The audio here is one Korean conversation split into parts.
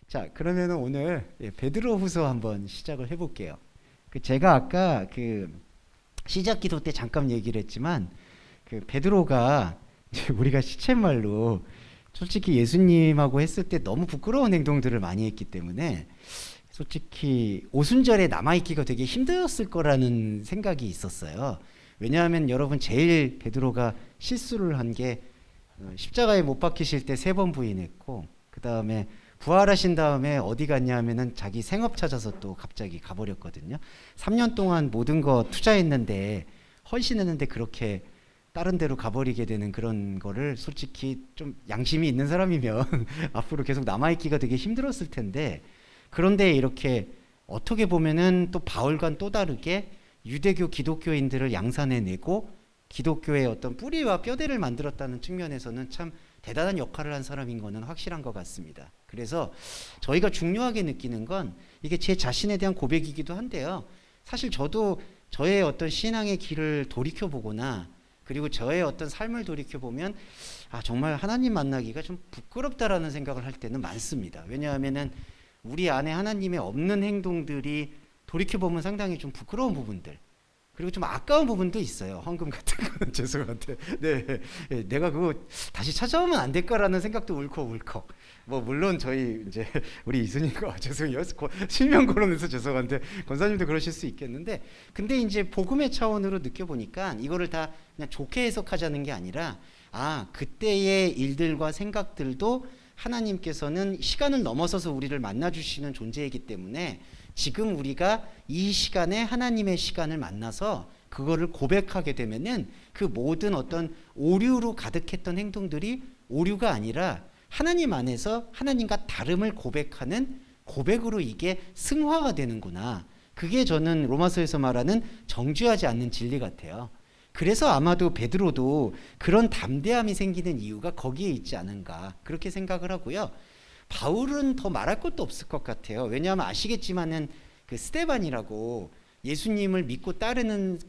자, 그러면 오늘 베드로후서 한번 시작을 해볼게요. 제가 아까 시작 기도 때 잠깐 얘기를 했지만 베드로가 우리가 시쳇말로 솔직히 예수님하고 했을 때 너무 부끄러운 행동들을 많이 했기 때문에 솔직히 오순절에 남아있기가 되게 힘들었을 거라는 생각이 있었어요. 왜냐하면 여러분 제일 베드로가 실수를 한 게 십자가에 못 박히실 때 3번 부인했고, 그 다음에 부활하신 다음에 어디 갔냐 하면은 자기 생업 찾아서 또 갑자기 가버렸거든요. 3년 동안 모든 거 투자했는데 헌신했는데 그렇게 다른 데로 가버리게 되는 그런 거를 솔직히 좀 양심이 있는 사람이면 앞으로 계속 남아있기가 되게 힘들었을 텐데, 그런데 이렇게 어떻게 보면은 또 바울과는 또 다르게 유대교 기독교인들을 양산해내고 기독교의 어떤 뿌리와 뼈대를 만들었다는 측면에서는 참 대단한 역할을 한 사람인 거는 확실한 것 같습니다. 그래서 저희가 중요하게 느끼는 건 이게 제 자신에 대한 고백이기도 한데요. 사실 저도 저의 어떤 신앙의 길을 돌이켜보거나 그리고 저의 어떤 삶을 돌이켜보면 정말 하나님 만나기가 좀 부끄럽다라는 생각을 할 때는 많습니다. 왜냐하면은 우리 안에 하나님의 없는 행동들이 돌이켜보면 상당히 좀 부끄러운 부분들, 그리고 좀 아까운 부분도 있어요. 헌금 같은 거는 죄송한데, 내가 그거 다시 찾아오면 안 될까라는 생각도 울컥울컥. 뭐 물론 저희 이제 우리 이순이가 죄송해요. 실명 거론해서 죄송한데 권사님도 그러실 수 있겠는데, 근데 이제 복음의 차원으로 느껴보니까 이거를 다 그냥 좋게 해석하자는 게 아니라 그때의 일들과 생각들도 하나님께서는 시간을 넘어서서 우리를 만나주시는 존재이기 때문에 지금 우리가 이 시간에 하나님의 시간을 만나서 그거를 고백하게 되면은 그 모든 어떤 오류로 가득했던 행동들이 오류가 아니라 하나님 안에서 하나님과 다름을 고백하는 고백으로 이게 승화가 되는구나. 그게 저는 로마서에서 말하는 정죄하지 않는 진리 같아요. 그래서 아마도 베드로도 그런 담대함이 생기는 이유가 거기에 있지 않은가 그렇게 생각을 하고요. 바울은 더 말할 것도 없을 것 같아요. 왜냐하면 아시겠지만은 스데반이라고 예수님을 믿고 따르는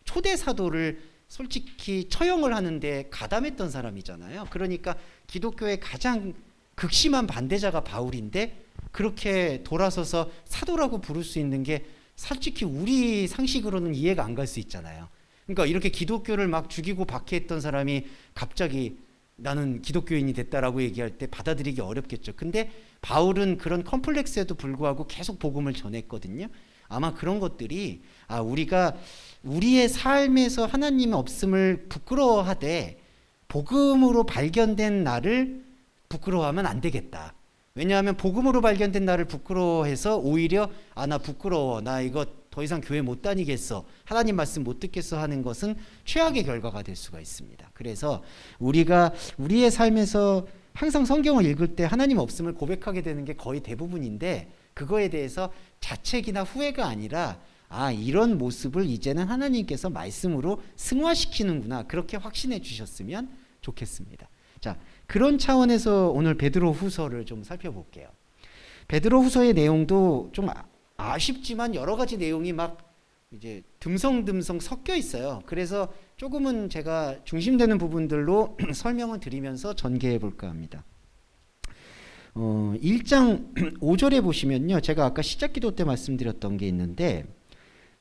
초대 사도를 솔직히 처형을 하는데 가담했던 사람이잖아요. 그러니까 기독교의 가장 극심한 반대자가 바울인데 그렇게 돌아서서 사도라고 부를 수 있는 게 솔직히 우리 상식으로는 이해가 안 갈 수 있잖아요. 그러니까 이렇게 기독교를 막 죽이고 박해했던 사람이 갑자기 나는 기독교인이 됐다라고 얘기할 때 받아들이기 어렵겠죠. 근데 바울은 그런 컴플렉스에도 불구하고 계속 복음을 전했거든요. 아마 그런 것들이 우리가 우리의 삶에서 하나님의 없음을 부끄러워하되 복음으로 발견된 나를 부끄러워하면 안 되겠다. 왜냐하면 복음으로 발견된 나를 부끄러워해서 오히려 나 부끄러워, 나 이거 더 이상 교회 못 다니겠어, 하나님 말씀 못 듣겠어 하는 것은 최악의 결과가 될 수가 있습니다. 그래서 우리가 우리의 삶에서 항상 성경을 읽을 때 하나님 없음을 고백하게 되는 게 거의 대부분인데, 그거에 대해서 자책이나 후회가 아니라 이런 모습을 이제는 하나님께서 말씀으로 승화시키는구나, 그렇게 확신해 주셨으면 좋겠습니다. 자, 그런 차원에서 오늘 베드로 후서를 좀 살펴볼게요. 베드로 후서의 내용도 좀 아쉽지만 여러 가지 내용이 막 이제 듬성듬성 섞여 있어요. 그래서 조금은 제가 중심되는 부분들로 설명을 드리면서 전개해 볼까 합니다. 1장 5절에 보시면요, 제가 아까 시작 기도 때 말씀드렸던 게 있는데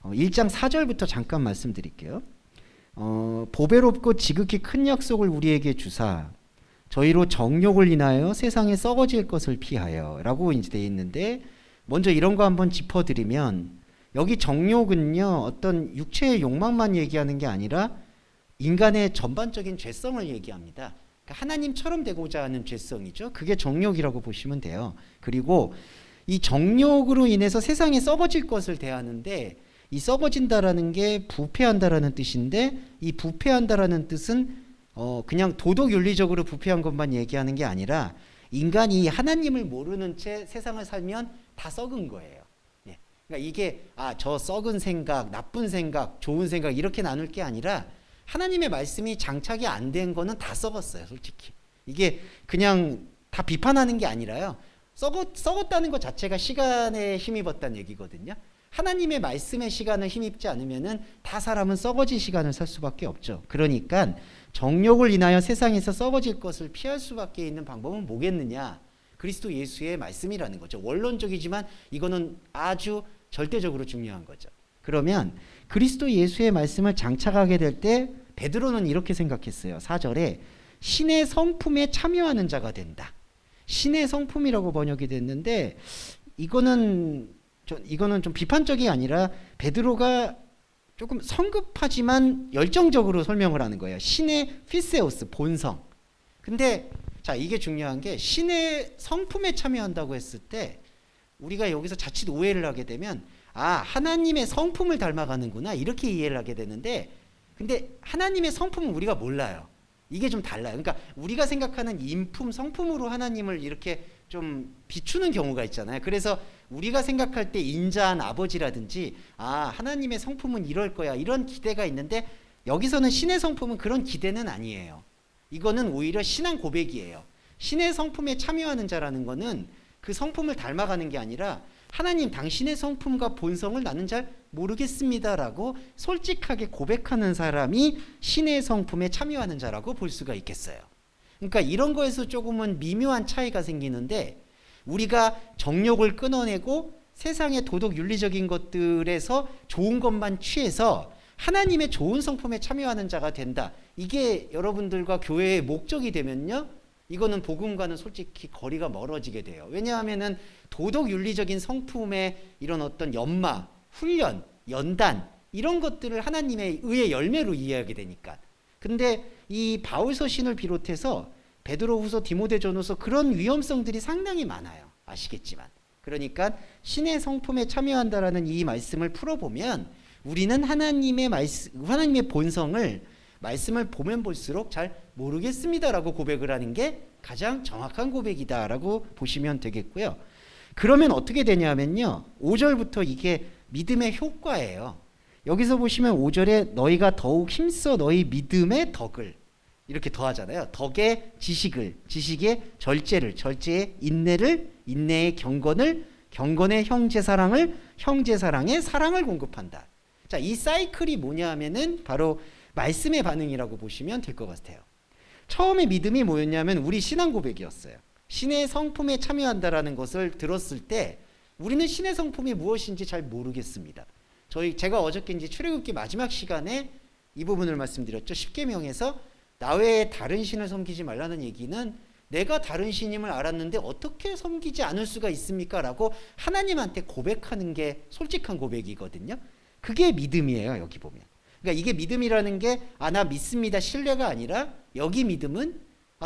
1장 4절부터 잠깐 말씀드릴게요. 보배롭고 지극히 큰 약속을 우리에게 주사 저희로 정욕을 인하여 세상에 썩어질 것을 피하여 라고 이제 되어 있는데, 먼저 이런 거 한번 짚어드리면 여기 정욕은요 어떤 육체의 욕망만 얘기하는 게 아니라 인간의 전반적인 죄성을 얘기합니다. 그러니까 하나님처럼 되고자 하는 죄성이죠. 그게 정욕이라고 보시면 돼요. 그리고 이 정욕으로 인해서 세상에 썩어질 것을 대하는데, 이 썩어진다라는 게 부패한다라는 뜻인데, 이 부패한다라는 뜻은 그냥 도덕 윤리적으로 부패한 것만 얘기하는 게 아니라 인간이 하나님을 모르는 채 세상을 살면 다 썩은 거예요. 그러니까 이게 저 썩은 생각, 나쁜 생각, 좋은 생각 이렇게 나눌 게 아니라 하나님의 말씀이 장착이 안 된 거는 다 썩었어요. 솔직히 이게 그냥 다 비판하는 게 아니라요, 썩었다는 것 자체가 시간에 힘입었다는 얘기거든요. 하나님의 말씀의 시간을 힘입지 않으면은 다 사람은 썩어질 시간을 살 수밖에 없죠. 그러니까 정욕을 인하여 세상에서 썩어질 것을 피할 수밖에 있는 방법은 뭐겠느냐? 그리스도 예수의 말씀이라는 거죠. 원론적이지만 이거는 아주 절대적으로 중요한 거죠. 그러면 그리스도 예수의 말씀을 장착하게 될 때 베드로는 이렇게 생각했어요. 4절에 신의 성품에 참여하는 자가 된다. 신의 성품이라고 번역이 됐는데 이거는 좀 비판적이 아니라 베드로가 조금 성급하지만 열정적으로 설명을 하는 거예요. 신의 피세우스, 본성. 근데 자, 이게 중요한 게 신의 성품에 참여한다고 했을 때 우리가 여기서 자칫 오해를 하게 되면 하나님의 성품을 닮아가는구나 이렇게 이해를 하게 되는데, 근데 하나님의 성품은 우리가 몰라요. 이게 좀 달라요. 그러니까 우리가 생각하는 인품, 성품으로 하나님을 이렇게 좀 비추는 경우가 있잖아요. 그래서 우리가 생각할 때 인자한 아버지라든지 하나님의 성품은 이럴 거야 이런 기대가 있는데, 여기서는 신의 성품은 그런 기대는 아니에요. 이거는 오히려 신앙 고백이에요. 신의 성품에 참여하는 자라는 거는 그 성품을 닮아가는 게 아니라 하나님 당신의 성품과 본성을 나는 잘 모르겠습니다라고 솔직하게 고백하는 사람이 신의 성품에 참여하는 자라고 볼 수가 있겠어요. 그러니까 이런 거에서 조금은 미묘한 차이가 생기는데, 우리가 정욕을 끊어내고 세상의 도덕 윤리적인 것들에서 좋은 것만 취해서 하나님의 좋은 성품에 참여하는 자가 된다, 이게 여러분들과 교회의 목적이 되면요, 이거는 복음과는 솔직히 거리가 멀어지게 돼요. 왜냐하면은 도덕 윤리적인 성품의 이런 어떤 연마, 훈련, 연단 이런 것들을 하나님의 의의 열매로 이해하게 되니까. 근데 이 바울 서신을 비롯해서 베드로후서, 디모데전후서 그런 위험성들이 상당히 많아요. 아시겠지만. 그러니까 신의 성품에 참여한다라는 이 말씀을 풀어보면 우리는 하나님의 본성을 말씀을 보면 볼수록 잘 모르겠습니다라고 고백을 하는 게 가장 정확한 고백이다라고 보시면 되겠고요. 그러면 어떻게 되냐면요, 5절부터 이게 믿음의 효과예요. 여기서 보시면 5절에 너희가 더욱 힘써 너희 믿음의 덕을 이렇게 더하잖아요. 덕의 지식을, 지식의 절제를, 절제의 인내를, 인내의 경건을, 경건의 형제 사랑을, 형제 사랑의 사랑을 공급한다. 자, 이 사이클이 뭐냐 하면은 바로 말씀의 반응이라고 보시면 될 것 같아요. 처음에 믿음이 뭐였냐면 우리 신앙 고백이었어요. 신의 성품에 참여한다라는 것을 들었을 때 우리는 신의 성품이 무엇인지 잘 모르겠습니다. 제가 어저께 이제 출애굽기 마지막 시간에 이 부분을 말씀드렸죠. 십계명에서 나 외에 다른 신을 섬기지 말라는 얘기는 내가 다른 신임을 알았는데 어떻게 섬기지 않을 수가 있습니까? 라고 하나님한테 고백하는 게 솔직한 고백이거든요. 그게 믿음이에요. 여기 보면. 그러니까 이게 믿음이라는 게 나 믿습니다 신뢰가 아니라, 여기 믿음은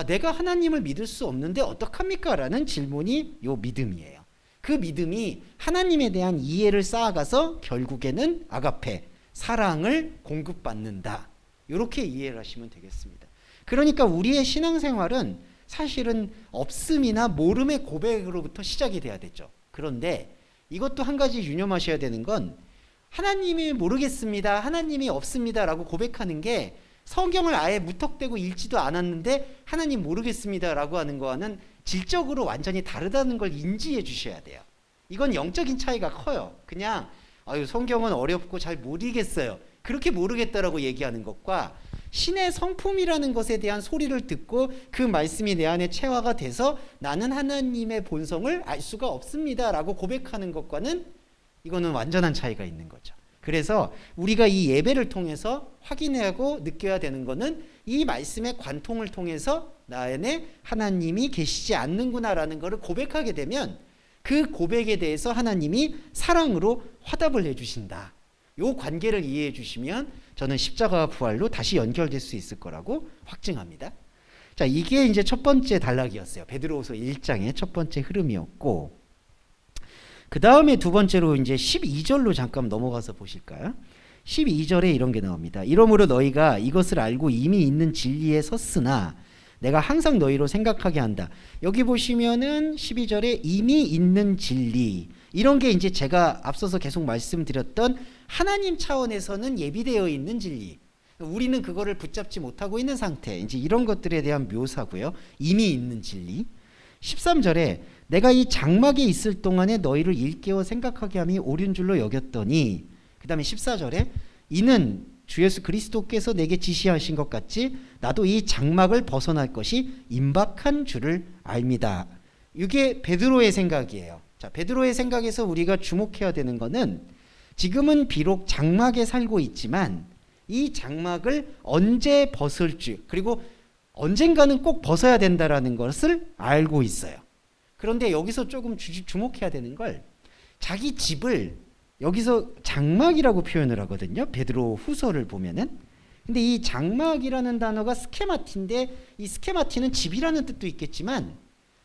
내가 하나님을 믿을 수 없는데 어떡합니까? 라는 질문이 요 믿음이에요. 그 믿음이 하나님에 대한 이해를 쌓아가서 결국에는 아가페, 사랑을 공급받는다. 이렇게 이해를 하시면 되겠습니다. 그러니까 우리의 신앙생활은 사실은 없음이나 모름의 고백으로부터 시작이 돼야 되죠. 그런데 이것도 한 가지 유념하셔야 되는 건, 하나님이 모르겠습니다, 하나님이 없습니다 라고 고백하는 게 성경을 아예 무턱대고 읽지도 않았는데 하나님 모르겠습니다 라고 하는 거와는 질적으로 완전히 다르다는 걸 인지해 주셔야 돼요. 이건 영적인 차이가 커요. 그냥 성경은 어렵고 잘 모르겠어요, 그렇게 모르겠다라고 얘기하는 것과 신의 성품이라는 것에 대한 소리를 듣고 그 말씀이 내 안에 체화가 돼서 나는 하나님의 본성을 알 수가 없습니다 라고 고백하는 것과는 이거는 완전한 차이가 있는 거죠. 그래서 우리가 이 예배를 통해서 확인하고 느껴야 되는 거는 이 말씀의 관통을 통해서 나 안에 하나님이 계시지 않는구나라는 것을 고백하게 되면 그 고백에 대해서 하나님이 사랑으로 화답을 해주신다. 이 관계를 이해해 주시면 저는 십자가와 부활로 다시 연결될 수 있을 거라고 확증합니다. 자, 이게 이제 첫 번째 단락이었어요. 베드로후서 1장의 첫 번째 흐름이었고, 그 다음에 두 번째로 이제 12절로 잠깐 넘어가서 보실까요? 12절에 이런 게 나옵니다. 이러므로 너희가 이것을 알고 이미 있는 진리에 섰으나 내가 항상 너희로 생각하게 한다. 여기 보시면은 12절에 이미 있는 진리, 이런 게 이제 제가 앞서서 계속 말씀드렸던 하나님 차원에서는 예비되어 있는 진리, 우리는 그거를 붙잡지 못하고 있는 상태, 이제 이런 것들에 대한 묘사고요. 이미 있는 진리. 13절에 내가 이 장막에 있을 동안에 너희를 일깨워 생각하게 함이 옳은 줄로 여겼더니, 그 다음에 14절에 이는 주 예수 그리스도께서 내게 지시하신 것 같이 나도 이 장막을 벗어날 것이 임박한 줄을 압니다. 이게 베드로의 생각이에요. 자, 베드로의 생각에서 우리가 주목해야 되는 거는 지금은 비록 장막에 살고 있지만 이 장막을 언제 벗을지, 그리고 언젠가는 꼭 벗어야 된다라는 것을 알고 있어요. 그런데 여기서 조금 주목해야 되는 걸, 자기 집을 여기서 장막이라고 표현을 하거든요. 베드로 후서를 보면은. 근데 이 장막이라는 단어가 스케마티인데, 이 스케마티는 집이라는 뜻도 있겠지만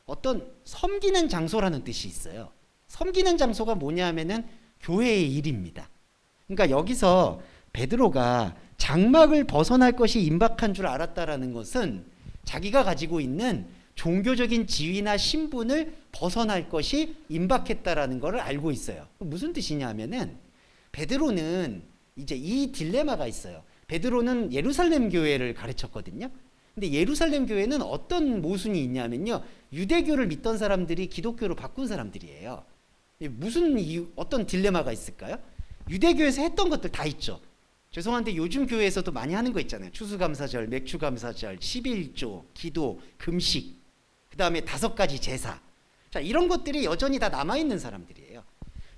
어떤 섬기는 장소라는 뜻이 있어요. 섬기는 장소가 뭐냐 하면은 교회의 일입니다. 그러니까 여기서 베드로가 장막을 벗어날 것이 임박한 줄 알았다라는 것은 자기가 가지고 있는 종교적인 지위나 신분을 벗어날 것이 임박했다라는 것을 알고 있어요. 무슨 뜻이냐 하면은 베드로는 이제 이 딜레마가 있어요. 베드로는 예루살렘 교회를 가르쳤거든요. 근데 예루살렘 교회는 어떤 모순이 있냐면요, 유대교를 믿던 사람들이 기독교로 바꾼 사람들이에요. 무슨 이유, 어떤 딜레마가 있을까요? 유대교에서 했던 것들 다 있죠. 죄송한데 요즘 교회에서도 많이 하는 거 있잖아요. 추수감사절, 맥주감사절, 11조, 기도, 금식, 그 다음에 5가지 제사. 자, 이런 것들이 여전히 다 남아있는 사람들이에요.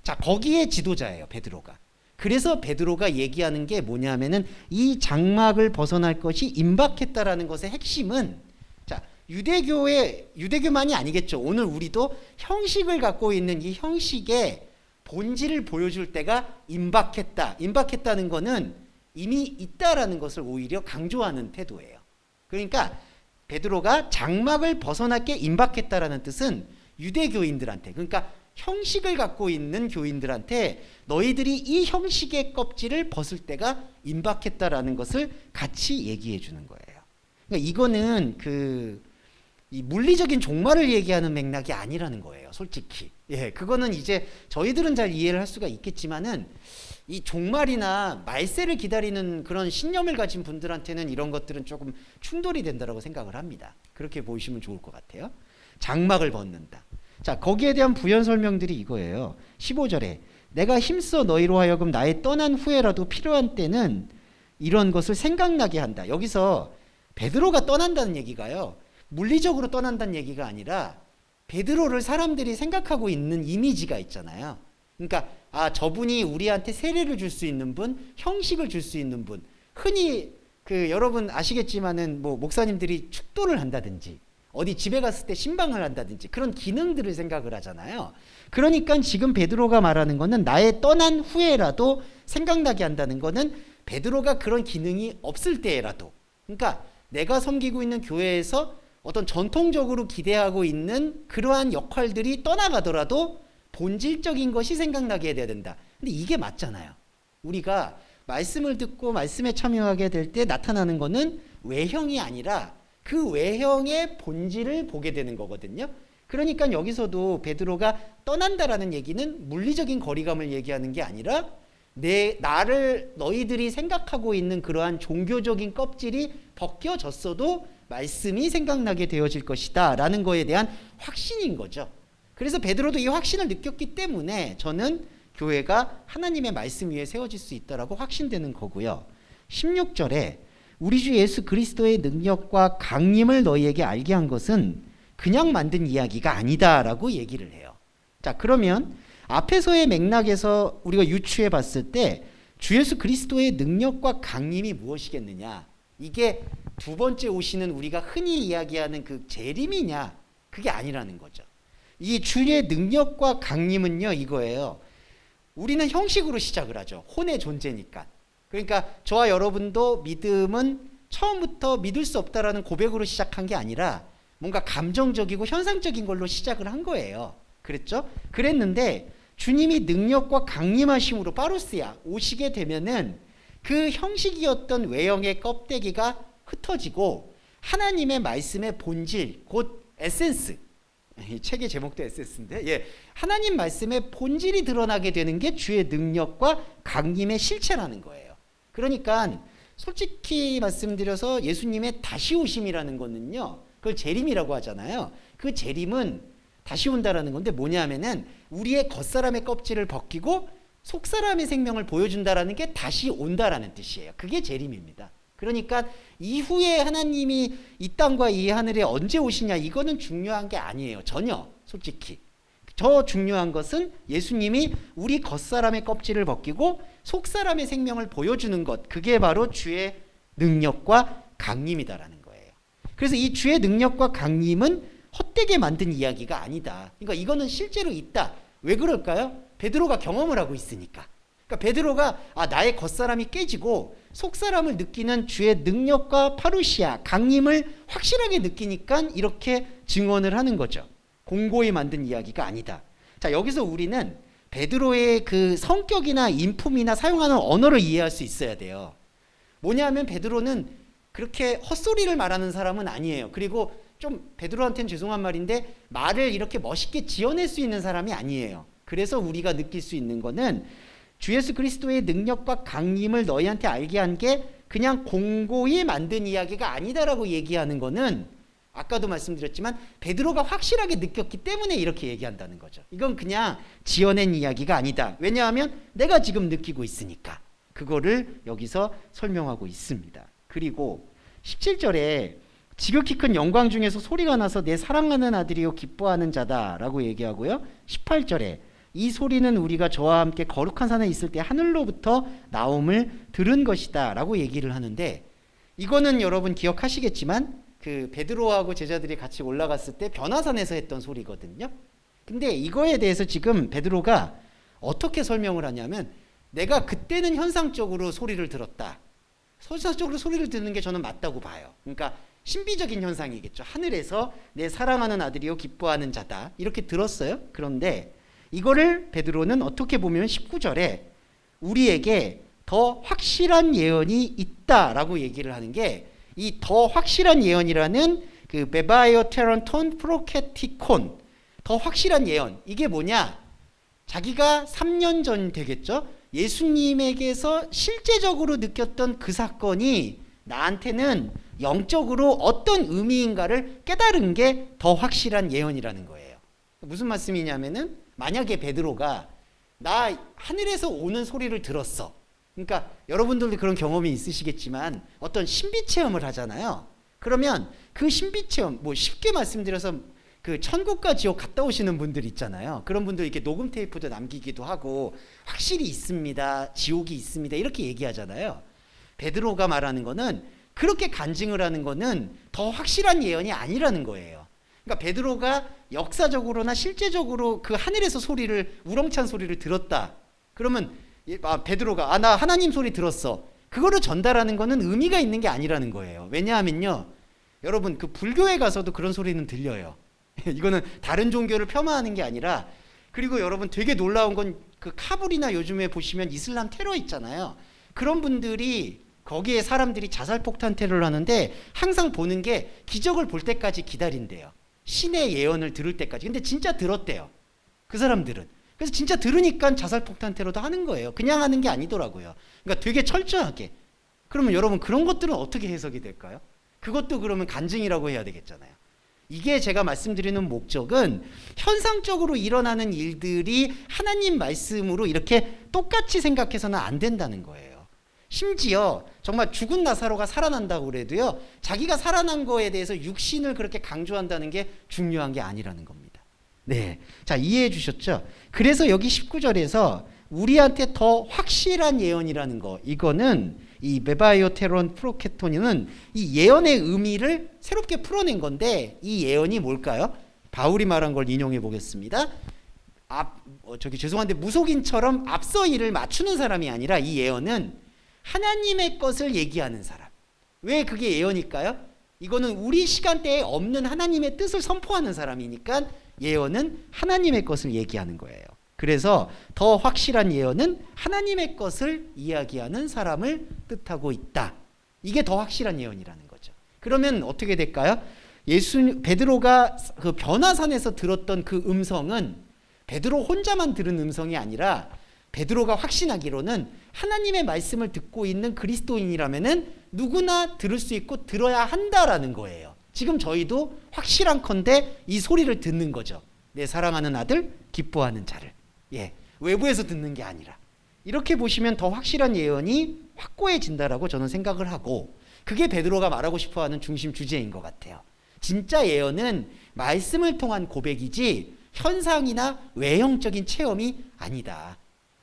자, 거기에 지도자예요, 베드로가. 그래서 베드로가 얘기하는 게 뭐냐면은 이 장막을 벗어날 것이 임박했다라는 것의 핵심은, 자, 유대교만이 아니겠죠. 오늘 우리도 형식을 갖고 있는 이 형식의 본질을 보여줄 때가 임박했다. 임박했다는 거는 이미 있다라는 것을 오히려 강조하는 태도예요. 그러니까 베드로가 장막을 벗어날 게 임박했다라는 뜻은 유대교인들한테, 그러니까 형식을 갖고 있는 교인들한테 너희들이 이 형식의 껍질을 벗을 때가 임박했다라는 것을 같이 얘기해 주는 거예요. 그러니까 이거는 이 물리적인 종말을 얘기하는 맥락이 아니라는 거예요, 솔직히. 예, 그거는 이제 저희들은 잘 이해를 할 수가 있겠지만은 이 종말이나 말세를 기다리는 그런 신념을 가진 분들한테는 이런 것들은 조금 충돌이 된다라고 생각을 합니다. 그렇게 보시면 좋을 것 같아요. 장막을 벗는다. 자, 거기에 대한 부연 설명들이 이거예요. 15절에 내가 힘써 너희로 하여금 나의 떠난 후에라도 필요한 때는 이런 것을 생각나게 한다. 여기서 베드로가 떠난다는 얘기가요, 물리적으로 떠난다는 얘기가 아니라 베드로를 사람들이 생각하고 있는 이미지가 있잖아요. 그러니까 저분이 우리한테 세례를 줄 수 있는 분, 형식을 줄 수 있는 분. 흔히 여러분 아시겠지만은 뭐 목사님들이 축도를 한다든지 어디 집에 갔을 때 신방을 한다든지 그런 기능들을 생각을 하잖아요. 그러니까 지금 베드로가 말하는 거는 나의 떠난 후에라도 생각나게 한다는 거는 베드로가 그런 기능이 없을 때라도, 그러니까 내가 섬기고 있는 교회에서 어떤 전통적으로 기대하고 있는 그러한 역할들이 떠나가더라도 본질적인 것이 생각나게 돼야 된다. 근데 이게 맞잖아요. 우리가 말씀을 듣고 말씀에 참여하게 될 때 나타나는 거는 외형이 아니라 그 외형의 본질을 보게 되는 거거든요. 그러니까 여기서도 베드로가 떠난다라는 얘기는 물리적인 거리감을 얘기하는 게 아니라 나를 너희들이 생각하고 있는 그러한 종교적인 껍질이 벗겨졌어도 말씀이 생각나게 되어질 것이다 라는 거에 대한 확신인 거죠. 그래서 베드로도 이 확신을 느꼈기 때문에 저는 교회가 하나님의 말씀 위에 세워질 수 있다라고 확신되는 거고요. 16절에 우리 주 예수 그리스도의 능력과 강림을 너희에게 알게 한 것은 그냥 만든 이야기가 아니다라고 얘기를 해요. 자, 그러면 앞에서의 맥락에서 우리가 유추해 봤을 때 주 예수 그리스도의 능력과 강림이 무엇이겠느냐, 이게 두 번째 오시는 우리가 흔히 이야기하는 그 재림이냐, 그게 아니라는 거죠. 이 주의 능력과 강림은요, 이거예요. 우리는 형식으로 시작을 하죠. 혼의 존재니까. 그러니까 저와 여러분도 믿음은 처음부터 믿을 수 없다라는 고백으로 시작한 게 아니라 뭔가 감정적이고 현상적인 걸로 시작을 한 거예요. 그랬죠? 그랬는데 주님이 능력과 강림하심으로 파루스야 오시게 되면은 그 형식이었던 외형의 껍데기가 흩어지고 하나님의 말씀의 본질, 곧 에센스, 이 책의 제목도 에센스인데, 예, 하나님 말씀의 본질이 드러나게 되는 게 주의 능력과 강림의 실체라는 거예요. 그러니까 솔직히 말씀드려서 예수님의 다시 오심이라는 거는요, 그걸 재림이라고 하잖아요. 그 재림은 다시 온다라는 건데 뭐냐면은 우리의 겉사람의 껍질을 벗기고 속사람의 생명을 보여준다라는 게 다시 온다라는 뜻이에요. 그게 재림입니다. 그러니까 이후에 하나님이 이 땅과 이 하늘에 언제 오시냐, 이거는 중요한 게 아니에요. 전혀. 솔직히. 더 중요한 것은 예수님이 우리 겉사람의 껍질을 벗기고 속사람의 생명을 보여주는 것, 그게 바로 주의 능력과 강림이다라는 거예요. 그래서 이 주의 능력과 강림은 헛되게 만든 이야기가 아니다. 그러니까 이거는 실제로 있다. 왜 그럴까요? 베드로가 경험을 하고 있으니까. 그러니까 베드로가 나의 겉사람이 깨지고 속사람을 느끼는 주의 능력과 파루시아, 강림을 확실하게 느끼니까 이렇게 증언을 하는 거죠. 공고히 만든 이야기가 아니다. 자, 여기서 우리는 베드로의 그 성격이나 인품이나 사용하는 언어를 이해할 수 있어야 돼요. 뭐냐면 베드로는 그렇게 헛소리를 말하는 사람은 아니에요. 그리고 좀 베드로한테는 죄송한 말인데 말을 이렇게 멋있게 지어낼 수 있는 사람이 아니에요. 그래서 우리가 느낄 수 있는 거는 주 예수 그리스도의 능력과 강림을 너희한테 알게 한 게 그냥 공고히 만든 이야기가 아니다라고 얘기하는 거는 아까도 말씀드렸지만 베드로가 확실하게 느꼈기 때문에 이렇게 얘기한다는 거죠. 이건 그냥 지어낸 이야기가 아니다. 왜냐하면 내가 지금 느끼고 있으니까. 그거를 여기서 설명하고 있습니다. 그리고 17절에 지극히 큰 영광 중에서 소리가 나서 내 사랑하는 아들이요 기뻐하는 자다라고 얘기하고요. 18절에 이 소리는 우리가 저와 함께 거룩한 산에 있을 때 하늘로부터 나옴을 들은 것이다 라고 얘기를 하는데, 이거는 여러분 기억하시겠지만 그 베드로하고 제자들이 같이 올라갔을 때 변화산에서 했던 소리거든요. 근데 이거에 대해서 지금 베드로가 어떻게 설명을 하냐면, 내가 그때는 현상적으로 소리를 들었다. 현상적으로 소리를 듣는 게 저는 맞다고 봐요. 그러니까 신비적인 현상이겠죠. 하늘에서 내 사랑하는 아들이요 기뻐하는 자다 이렇게 들었어요. 그런데 이거를 베드로는 어떻게 보면 19절에 우리에게 더 확실한 예언이 있다라고 얘기를 하는 게, 이 더 확실한 예언이라는 그 베바이오 테런톤 프로케티콘, 더 확실한 예언, 이게 뭐냐? 자기가 3년 전 되겠죠? 예수님에게서 실제적으로 느꼈던 그 사건이 나한테는 영적으로 어떤 의미인가를 깨달은 게 더 확실한 예언이라는 거예요. 무슨 말씀이냐면은, 만약에 베드로가 나 하늘에서 오는 소리를 들었어. 그러니까 여러분들도 그런 경험이 있으시겠지만 어떤 신비 체험을 하잖아요. 그러면 그 신비 체험, 뭐 쉽게 말씀드려서 그 천국과 지옥 갔다 오시는 분들 있잖아요. 그런 분들 이렇게 녹음 테이프도 남기기도 하고 확실히 있습니다, 지옥이 있습니다 이렇게 얘기하잖아요. 베드로가 말하는 거는 그렇게 간증을 하는 거는 더 확실한 예언이 아니라는 거예요. 그러니까 베드로가 역사적으로나 실제적으로 그 하늘에서 소리를, 우렁찬 소리를 들었다. 그러면 베드로가 나 하나님 소리 들었어. 그거를 전달하는 거는 의미가 있는 게 아니라는 거예요. 왜냐하면요, 여러분 그 불교에 가서도 그런 소리는 들려요. 이거는 다른 종교를 폄하하는 게 아니라, 그리고 여러분 되게 놀라운 건 그 카불이나 요즘에 보시면 이슬람 테러 있잖아요. 그런 분들이 거기에 사람들이 자살폭탄 테러를 하는데 항상 보는 게 기적을 볼 때까지 기다린대요. 신의 예언을 들을 때까지. 근데 진짜 들었대요, 그 사람들은. 그래서 진짜 들으니까 자살폭탄 테러도 하는 거예요. 그냥 하는 게 아니더라고요. 그러니까 되게 철저하게. 그러면 여러분 그런 것들은 어떻게 해석이 될까요? 그것도 그러면 간증이라고 해야 되겠잖아요. 이게 제가 말씀드리는 목적은 현상적으로 일어나는 일들이 하나님 말씀으로 이렇게 똑같이 생각해서는 안 된다는 거예요. 심지어 정말 죽은 나사로가 살아난다고 그래도요, 자기가 살아난 거에 대해서 육신을 그렇게 강조한다는 게 중요한 게 아니라는 겁니다. 네, 자 이해해 주셨죠? 그래서 여기 19절에서 우리한테 더 확실한 예언이라는 거, 이거는 이 메바이오테론 프로케토니는 이 예언의 의미를 새롭게 풀어낸 건데, 이 예언이 뭘까요? 바울이 말한 걸 인용해 보겠습니다. 죄송한데 무속인처럼 앞서 일을 맞추는 사람이 아니라, 이 예언은 하나님의 것을 얘기하는 사람. 왜 그게 예언일까요? 이거는 우리 시간대에 없는 하나님의 뜻을 선포하는 사람이니까 예언은 하나님의 것을 얘기하는 거예요. 그래서 더 확실한 예언은 하나님의 것을 이야기하는 사람을 뜻하고 있다. 이게 더 확실한 예언이라는 거죠. 그러면 어떻게 될까요? 베드로가 그 변화산에서 들었던 그 음성은 베드로 혼자만 들은 음성이 아니라, 베드로가 확신하기로는 하나님의 말씀을 듣고 있는 그리스도인이라면은 누구나 들을 수 있고 들어야 한다라는 거예요. 지금 저희도 확실한컨대 이 소리를 듣는 거죠. 내 사랑하는 아들, 기뻐하는 자를. 외부에서 듣는 게 아니라. 이렇게 보시면 더 확실한 예언이 확고해진다라고 저는 생각을 하고, 그게 베드로가 말하고 싶어하는 중심 주제인 것 같아요. 진짜 예언은 말씀을 통한 고백이지 현상이나 외형적인 체험이 아니다.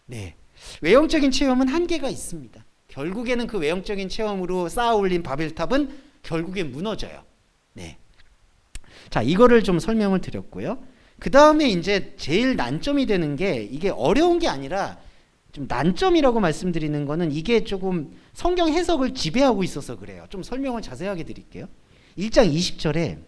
네, 외형적인 체험은 한계가 있습니다. 결국에는 그 외형적인 체험으로 쌓아 올린 바벨탑은 결국엔 무너져요. 네. 자, 이거를 좀 설명을 드렸고요. 그 다음에 이제 제일 난점이 되는 게, 이게 어려운 게 아니라 좀 난점이라고 말씀드리는 거는, 이게 조금 성경 해석을 지배하고 있어서 그래요. 좀 설명을 자세하게 드릴게요. 1장 20절에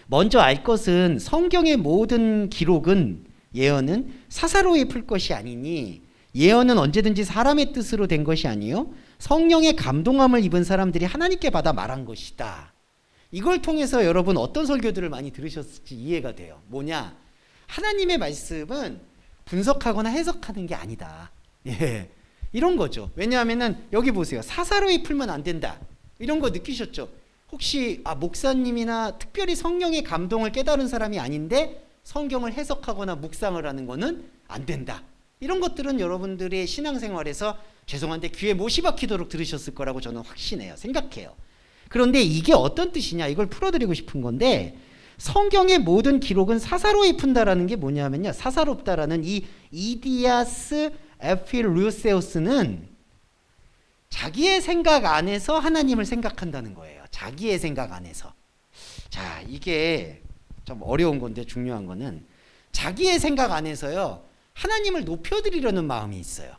먼저 알 것은 성경의 모든 기록은, 예언은 사사로이 풀 것이 아니니, 예언은 언제든지 사람의 뜻으로 된 것이 아니요 성령의 감동함을 입은 사람들이 하나님께 받아 말한 것이다. 이걸 통해서 여러분 어떤 설교들을 많이 들으셨을지 이해가 돼요. 뭐냐? 하나님의 말씀은 분석하거나 해석하는 게 아니다. 예, 이런 거죠. 왜냐하면은 여기 보세요. 사사로이 풀면 안 된다. 이런 거 느끼셨죠? 혹시 목사님이나 특별히 성령의 감동을 깨달은 사람이 아닌데 성경을 해석하거나 묵상을 하는 거는 안 된다. 이런 것들은 여러분들의 신앙생활에서 죄송한데 귀에 못이 박히도록 들으셨을 거라고 저는 확신해요. 생각해요. 그런데 이게 어떤 뜻이냐, 이걸 풀어드리고 싶은 건데, 성경의 모든 기록은 사사로이 푼다라는 게 뭐냐면요, 사사롭다라는 이 이디아스 에필루세우스는 자기의 생각 안에서 하나님을 생각한다는 거예요. 자기의 생각 안에서. 자, 이게 좀 어려운 건데 중요한 거는, 자기의 생각 안에서요 하나님을 높여드리려는 마음이 있어요.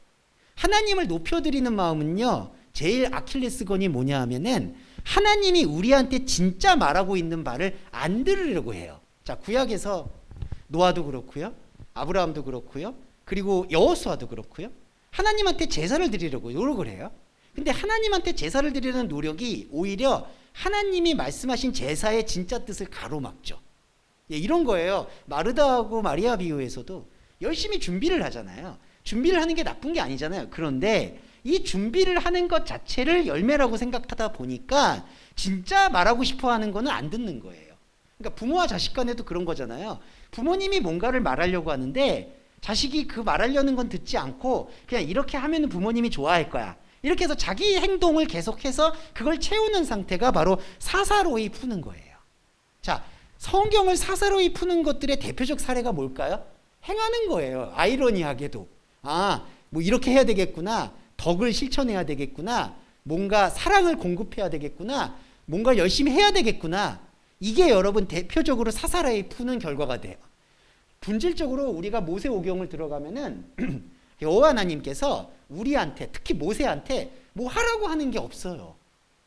하나님을 높여드리는 마음은요, 제일 아킬레스건이 뭐냐 하면은, 하나님이 우리한테 진짜 말하고 있는 말을 안 들으려고 해요. 자, 구약에서 노아도 그렇고요, 아브라함도 그렇고요, 그리고 여호수아도 그렇고요, 하나님한테 제사를 드리려고 노력을 해요. 근데 하나님한테 제사를 드리는 노력이 오히려 하나님이 말씀하신 제사의 진짜 뜻을 가로막죠. 예, 이런 거예요. 마르다하고 마리아 비유에서도 열심히 준비를 하잖아요. 준비를 하는 게 나쁜 게 아니잖아요. 그런데 이 준비를 하는 것 자체를 열매라고 생각하다 보니까 진짜 말하고 싶어 하는 거는 안 듣는 거예요. 그러니까 부모와 자식 간에도 그런 거잖아요. 부모님이 뭔가를 말하려고 하는데 자식이 그 말하려는 건 듣지 않고 그냥 이렇게 하면 부모님이 좋아할 거야. 이렇게 해서 자기 행동을 계속해서 그걸 채우는 상태가 바로 사사로이 푸는 거예요. 자, 성경을 사사로이 푸는 것들의 대표적 사례가 뭘까요? 행하는 거예요. 아이러니하게도. 뭐 이렇게 해야 되겠구나. 덕을 실천해야 되겠구나. 뭔가 사랑을 공급해야 되겠구나. 뭔가 열심히 해야 되겠구나. 이게 여러분 대표적으로 사사로이 푸는 결과가 돼요. 본질적으로 우리가 모세오경을 들어가면은 여호와 하나님께서 우리한테, 특히 모세한테 뭐 하라고 하는 게 없어요.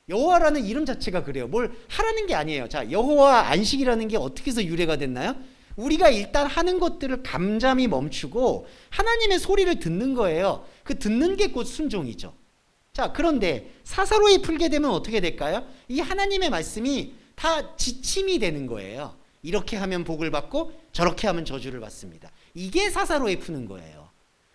여호와라는 이름 자체가 그래요. 뭘 하라는 게 아니에요. 자, 여호와 안식이라는 게 어떻게 해서 유래가 됐나요? 우리가 일단 하는 것들을 잠잠히 멈추고 하나님의 소리를 듣는 거예요. 그 듣는 게 곧 순종이죠. 자, 그런데 사사로이 풀게 되면 어떻게 될까요? 이 하나님의 말씀이 다 지침이 되는 거예요. 이렇게 하면 복을 받고 저렇게 하면 저주를 받습니다. 이게 사사로이 푸는 거예요.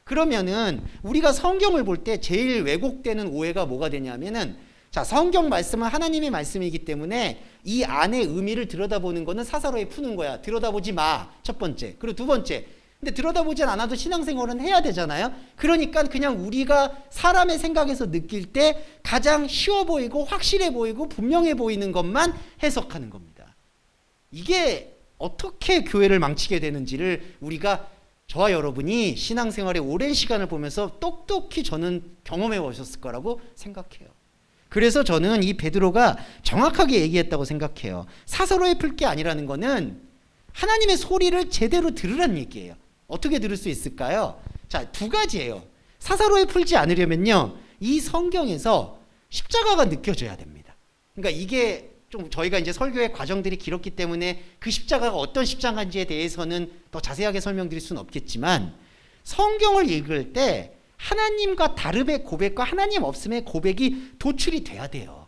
그러면은 우리가 성경을 볼 때 제일 왜곡되는 오해가 뭐가 되냐면은, 자, 성경 말씀은 하나님의 말씀이기 때문에 이 안의 의미를 들여다보는 거는 사사로이 푸는 거야. 들여다보지 마. 첫 번째. 그리고 두 번째. 근데 들여다보진 않아도 신앙생활은 해야 되잖아요. 그러니까 그냥 우리가 사람의 생각에서 느낄 때 가장 쉬워 보이고 확실해 보이고 분명해 보이는 것만 해석하는 겁니다. 이게 어떻게 교회를 망치게 되는지를 우리가, 저와 여러분이 신앙생활의 오랜 시간을 보면서 똑똑히 저는 경험해 보셨을 거라고 생각해요. 그래서 저는 이 베드로가 정확하게 얘기했다고 생각해요. 사사로이 풀 게 아니라는 거는 하나님의 소리를 제대로 들으라는 얘기예요. 어떻게 들을 수 있을까요? 자, 두 가지예요. 사사로이 풀지 않으려면요, 이 성경에서 십자가가 느껴져야 됩니다. 그러니까 이게 좀 저희가 이제 설교의 과정들이 길었기 때문에 그 십자가가 어떤 십자가인지에 대해서는 더 자세하게 설명드릴 수는 없겠지만, 성경을 읽을 때 하나님과 다름의 고백과 하나님 없음의 고백이 도출이 돼야 돼요.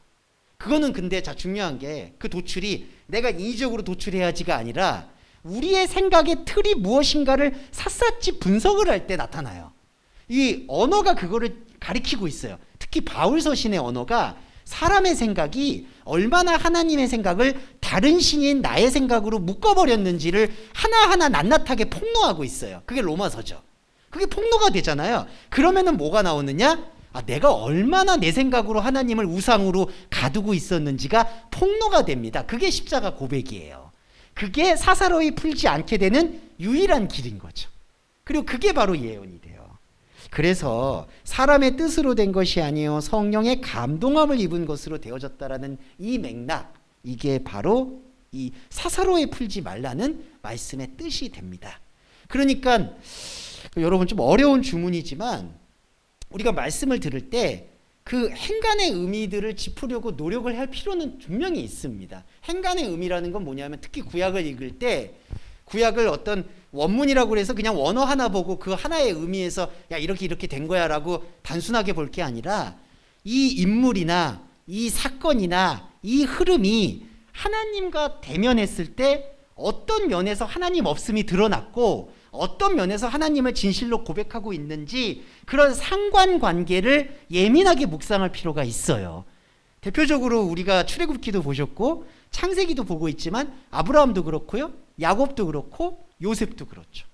그거는 근데 자, 중요한 게 그 도출이 내가 인위적으로 도출해야지가 아니라 우리의 생각의 틀이 무엇인가를 샅샅이 분석을 할 때 나타나요. 이 언어가 그거를 가리키고 있어요. 특히 바울 서신의 언어가 사람의 생각이 얼마나 하나님의 생각을 다른 신인 나의 생각으로 묶어버렸는지를 하나하나 낱낱하게 폭로하고 있어요. 그게 로마서죠. 그게 폭로가 되잖아요. 그러면은 뭐가 나오느냐? 내가 얼마나 내 생각으로 하나님을 우상으로 가두고 있었는지가 폭로가 됩니다. 그게 십자가 고백이에요. 그게 사사로이 풀지 않게 되는 유일한 길인 거죠. 그리고 그게 바로 예언이 돼요. 그래서 사람의 뜻으로 된 것이 아니요 성령의 감동함을 입은 것으로 되어졌다라는 이 맥락, 이게 바로 이 사사로이 풀지 말라는 말씀의 뜻이 됩니다. 그러니까 여러분 좀 어려운 주문이지만 우리가 말씀을 들을 때 그 행간의 의미들을 짚으려고 노력을 할 필요는 분명히 있습니다. 행간의 의미라는 건 뭐냐면 특히 구약을 읽을 때 구약을 어떤 원문이라고 해서 그냥 원어 하나 보고 그 하나의 의미에서 야 이렇게 이렇게 된 거야 라고 단순하게 볼 게 아니라 이 인물이나 이 사건이나 이 흐름이 하나님과 대면했을 때 어떤 면에서 하나님 없음이 드러났고 어떤 면에서 하나님을 진실로 고백하고 있는지 그런 상관관계를 예민하게 묵상할 필요가 있어요. 대표적으로 우리가 출애굽기도 보셨고 창세기도 보고 있지만 아브라함도 그렇고요, 야곱도 그렇고 요셉도 그렇죠.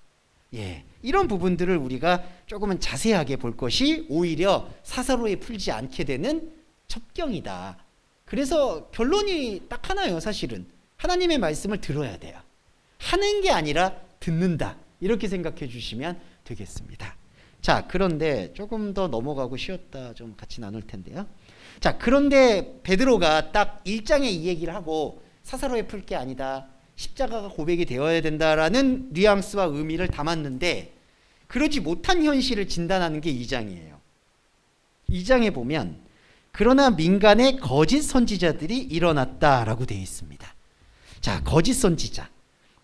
예, 이런 부분들을 우리가 조금은 자세하게 볼 것이 오히려 사사로이 풀지 않게 되는 첩경이다. 그래서 결론이 딱 하나예요. 사실은 하나님의 말씀을 들어야 돼요. 하는 게 아니라 듣는다. 이렇게 생각해 주시면 되겠습니다. 자, 그런데 조금 더 넘어가고 쉬었다 좀 같이 나눌 텐데요. 자, 그런데 베드로가 딱 1장에 이 얘기를 하고 사사로이 풀 게 아니다, 십자가가 고백이 되어야 된다라는 뉘앙스와 의미를 담았는데 그러지 못한 현실을 진단하는 게 2장이에요. 2장에 보면 그러나 민간에 거짓 선지자들이 일어났다라고 되어 있습니다. 자, 거짓 선지자.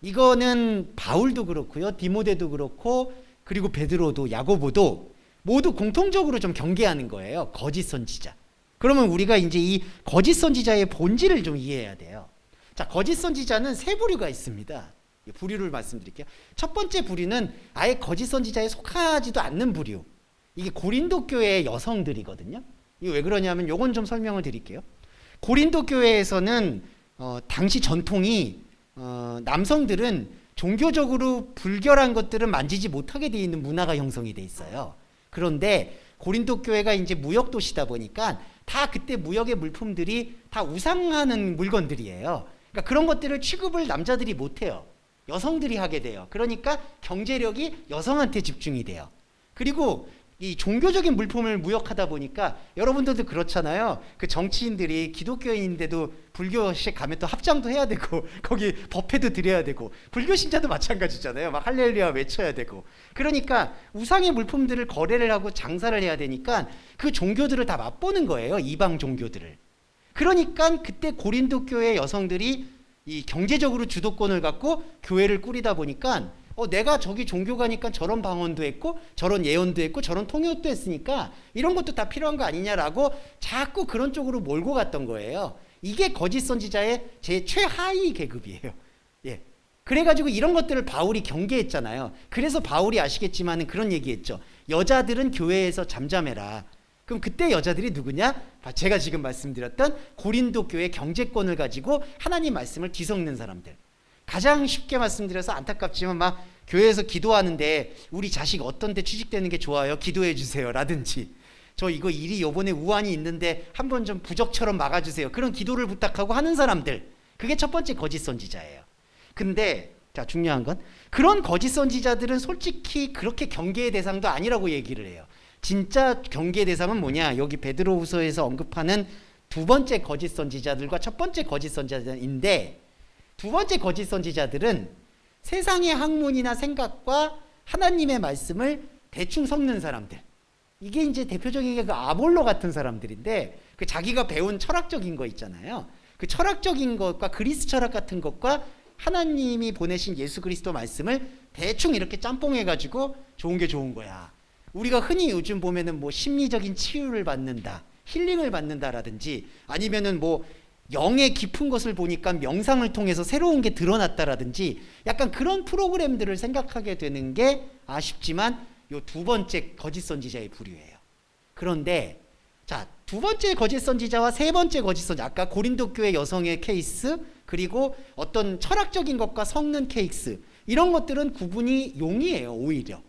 이거는 바울도 그렇고요, 디모데도 그렇고 그리고 베드로도 야고보도 모두 공통적으로 좀 경계하는 거예요. 거짓 선지자. 그러면 우리가 이제 이 거짓 선지자의 본질을 좀 이해해야 돼요. 자, 거짓 선지자는 세 부류가 있습니다. 부류를 말씀드릴게요. 첫 번째 부류는 아예 거짓 선지자에 속하지도 않는 부류. 이게 고린도 교회의 여성들이거든요. 이거 왜 그러냐면 요건 좀 설명을 드릴게요. 고린도 교회에서는 당시 전통이 남성들은 종교적으로 불결한 것들은 만지지 못하게 되어 있는 문화가 형성이 돼 있어요. 그런데 고린도 교회가 이제 무역 도시다 보니까 다 그때 무역의 물품들이 다 우상하는 물건들이에요. 그러니까 그런 것들을 취급을 남자들이 못해요. 여성들이 하게 돼요. 그러니까 경제력이 여성한테 집중이 돼요. 그리고 이 종교적인 물품을 무역하다 보니까 여러분들도 그렇잖아요. 그 정치인들이 기독교인인데도 불교식 가면 또 합장도 해야 되고 거기 법회도 드려야 되고 불교 신자도 마찬가지잖아요. 막 할렐루야 외쳐야 되고. 그러니까 우상의 물품들을 거래를 하고 장사를 해야 되니까 그 종교들을 다 맛보는 거예요. 이방 종교들을. 그러니까 그때 고린도 교회 여성들이 이 경제적으로 주도권을 갖고 교회를 꾸리다 보니까 내가 저기 종교가니까 저런 방언도 했고 저런 예언도 했고 저런 통역도 했으니까 이런 것도 다 필요한 거 아니냐라고 자꾸 그런 쪽으로 몰고 갔던 거예요. 이게 거짓 선지자의 제 최하위 계급이에요. 예. 그래가지고 이런 것들을 바울이 경계했잖아요. 그래서 바울이 아시겠지만 그런 얘기했죠. 여자들은 교회에서 잠잠해라. 그럼 그때 여자들이 누구냐? 제가 지금 말씀드렸던 고린도 교회 경제권을 가지고 하나님 말씀을 뒤섞는 사람들. 가장 쉽게 말씀드려서 안타깝지만 막 교회에서 기도하는데 우리 자식 어떤 데 취직되는 게 좋아요? 기도해 주세요 라든지 저 이거 일이 요번에 우환이 있는데 한번 좀 부적처럼 막아주세요. 그런 기도를 부탁하고 하는 사람들. 그게 첫 번째 거짓 선지자예요. 근데 자, 중요한 건 그런 거짓 선지자들은 솔직히 그렇게 경계의 대상도 아니라고 얘기를 해요. 진짜 경계의 대상은 뭐냐? 여기 베드로후서에서 언급하는 두 번째 거짓 선지자들과 첫 번째 거짓 선지자인데 두 번째 거짓 선지자들은 세상의 학문이나 생각과 하나님의 말씀을 대충 섞는 사람들. 이게 이제 대표적인 게 그 아볼로 같은 사람들인데 그 자기가 배운 철학적인 거 있잖아요. 그 철학적인 것과 그리스 철학 같은 것과 하나님이 보내신 예수 그리스도 말씀을 대충 이렇게 짬뽕해가지고 좋은 게 좋은 거야. 우리가 흔히 요즘 보면은 뭐 심리적인 치유를 받는다, 힐링을 받는다라든지 아니면은 뭐 영의 깊은 것을 보니까 명상을 통해서 새로운 게 드러났다라든지 약간 그런 프로그램들을 생각하게 되는 게 아쉽지만 요 두 번째 거짓 선지자의 부류예요. 그런데 자, 두 번째 거짓 선지자와 세 번째 거짓 선지자, 아까 고린도 교회 여성의 케이스 그리고 어떤 철학적인 것과 섞는 케이스, 이런 것들은 구분이 용이해요. 오히려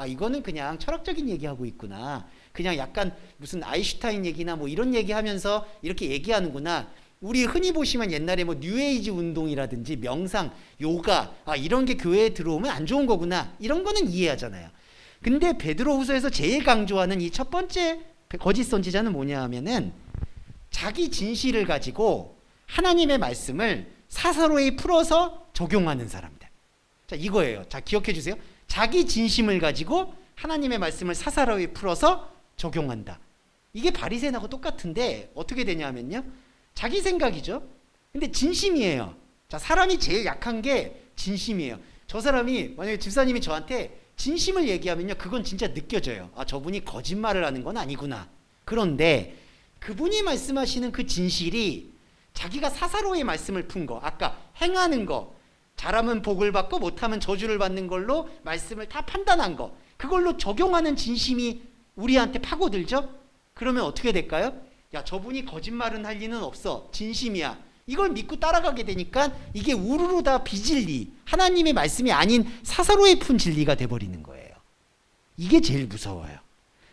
이거는 그냥 철학적인 얘기하고 있구나, 그냥 약간 무슨 아인슈타인 얘기나 뭐 이런 얘기하면서 이렇게 얘기하는구나, 우리 흔히 보시면 옛날에 뭐 뉴에이지 운동이라든지 명상, 요가, 이런 게 교회에 들어오면 안 좋은 거구나, 이런 거는 이해하잖아요. 근데 베드로후서에서 제일 강조하는 이 첫 번째 거짓 선지자는 뭐냐 하면은 자기 진실을 가지고 하나님의 말씀을 사사로이 풀어서 적용하는 사람들. 자, 이거예요. 자, 기억해 주세요. 자기 진심을 가지고 하나님의 말씀을 사사로이 풀어서 적용한다. 이게 바리새인하고 똑같은데 어떻게 되냐면요, 자기 생각이죠. 근데 진심이에요. 자, 사람이 제일 약한 게 진심이에요. 저 사람이 만약에 집사님이 저한테 진심을 얘기하면요, 그건 진짜 느껴져요. 저분이 거짓말을 하는 건 아니구나. 그런데 그분이 말씀하시는 그 진실이 자기가 사사로이 말씀을 푼 거, 아까 행하는 거, 잘하면 복을 받고 못하면 저주를 받는 걸로 말씀을 다 판단한 거, 그걸로 적용하는 진심이 우리한테 파고들죠. 그러면 어떻게 될까요? 야, 저분이 거짓말은 할 리는 없어, 진심이야, 이걸 믿고 따라가게 되니까 이게 우르르 다 비진리, 하나님의 말씀이 아닌 사사로이 푼 진리가 돼버리는 거예요. 이게 제일 무서워요.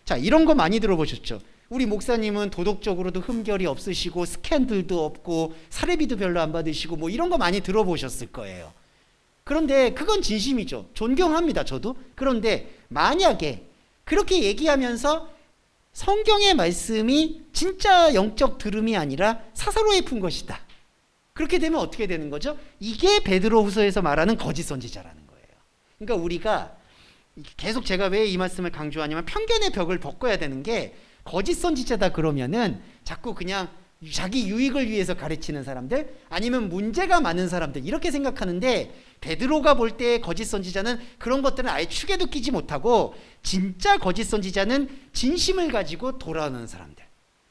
자, 이런 거 많이 들어보셨죠? 우리 목사님은 도덕적으로도 흠결이 없으시고 스캔들도 없고 사례비도 별로 안 받으시고 뭐 이런 거 많이 들어보셨을 거예요. 그런데 그건 진심이죠. 존경합니다, 저도. 그런데 만약에 그렇게 얘기하면서 성경의 말씀이 진짜 영적 들음이 아니라 사사로이 푼 것이다, 그렇게 되면 어떻게 되는 거죠? 이게 베드로후서에서 말하는 거짓 선지자라는 거예요. 그러니까 우리가 계속, 제가 왜 이 말씀을 강조하냐면 편견의 벽을 벗고야 되는 게, 거짓 선지자다 그러면은 자꾸 그냥 자기 유익을 위해서 가르치는 사람들, 아니면 문제가 많은 사람들, 이렇게 생각하는데, 베드로가 볼 때 거짓 선지자는 그런 것들은 아예 축에도 끼지 못하고, 진짜 거짓 선지자는 진심을 가지고 돌아오는 사람들.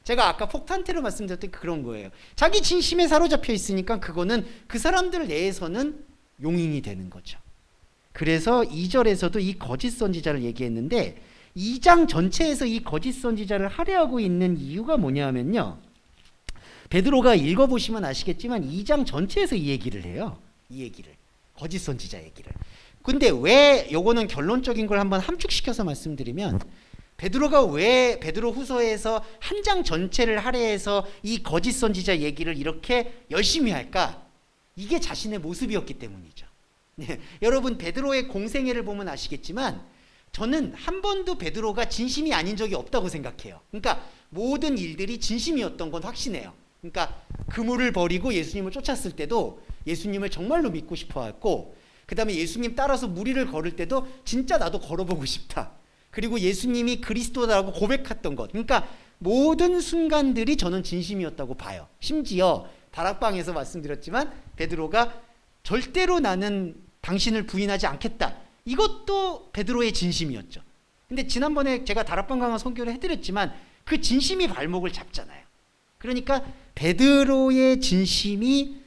제가 아까 폭탄테로 말씀드렸던 그런 거예요. 자기 진심에 사로잡혀 있으니까 그거는 그 사람들 내에서는 용인이 되는 거죠. 그래서 2절에서도 이 거짓 선지자를 얘기했는데, 2장 전체에서 이 거짓 선지자를 할애하고 있는 이유가 뭐냐면요, 베드로가 읽어보시면 아시겠지만 2장 전체에서 이 얘기를 해요. 이 얘기를, 거짓 선지자 얘기를. 근데 왜, 요거는 결론적인 걸 한번 함축시켜서 말씀드리면, 베드로가 왜 베드로후서에서 한 장 전체를 할애해서 이 거짓 선지자 얘기를 이렇게 열심히 할까? 이게 자신의 모습이었기 때문이죠. 네, 여러분 베드로의 공생애를 보면 아시겠지만 저는 한 번도 베드로가 진심이 아닌 적이 없다고 생각해요. 그러니까 모든 일들이 진심이었던 건 확신해요. 그러니까 그물을 버리고 예수님을 쫓았을 때도 예수님을 정말로 믿고 싶어 했고, 그 다음에 예수님 따라서 무리를 걸을 때도 진짜 나도 걸어보고 싶다, 그리고 예수님이 그리스도다라고 고백했던 것, 그러니까 모든 순간들이 저는 진심이었다고 봐요. 심지어 다락방에서 말씀드렸지만 베드로가 절대로 나는 당신을 부인하지 않겠다, 이것도 베드로의 진심이었죠. 근데 지난번에 제가 다락방 강화 선교를 해드렸지만 그 진심이 발목을 잡잖아요. 그러니까 베드로의 진심이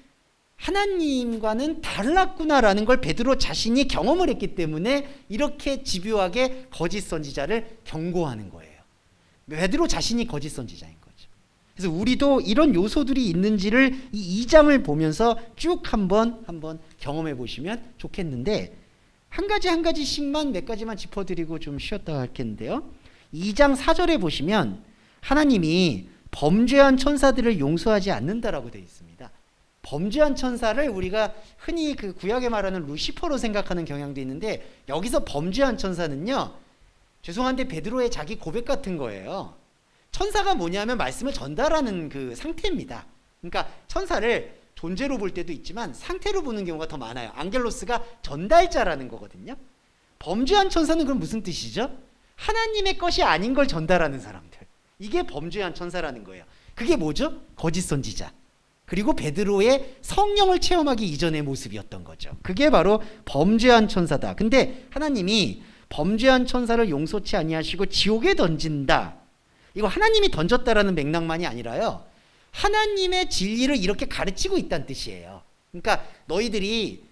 하나님과는 달랐구나라는 걸 베드로 자신이 경험을 했기 때문에 이렇게 집요하게 거짓 선지자를 경고하는 거예요. 베드로 자신이 거짓 선지자인 거죠. 그래서 우리도 이런 요소들이 있는지를 이 2장을 보면서 쭉 한번 경험해 보시면 좋겠는데, 한 가지씩만 몇 가지만 짚어드리고 좀 쉬었다 할 텐데요. 2장 4절에 보시면 하나님이 범죄한 천사들을 용서하지 않는다라고 되어 있습니다. 범죄한 천사를 우리가 흔히 그 구약에 말하는 루시퍼로 생각하는 경향도 있는데, 여기서 범죄한 천사는요, 죄송한데 베드로의 자기 고백 같은 거예요. 천사가 뭐냐면 말씀을 전달하는 그 상태입니다. 그러니까 천사를 존재로 볼 때도 있지만 상태로 보는 경우가 더 많아요. 안겔로스가 전달자라는 거거든요. 범죄한 천사는 그럼 무슨 뜻이죠? 하나님의 것이 아닌 걸 전달하는 사람들, 이게 범죄한 천사라는 거예요. 그게 뭐죠? 거짓 선지자, 그리고 베드로의 성령을 체험하기 이전의 모습이었던 거죠. 그게 바로 범죄한 천사다. 근데 하나님이 범죄한 천사를 용서치 아니하시고 지옥에 던진다, 이거 하나님이 던졌다라는 맥락만이 아니라요, 하나님의 진리를 이렇게 가르치고 있다는 뜻이에요. 그러니까 너희들이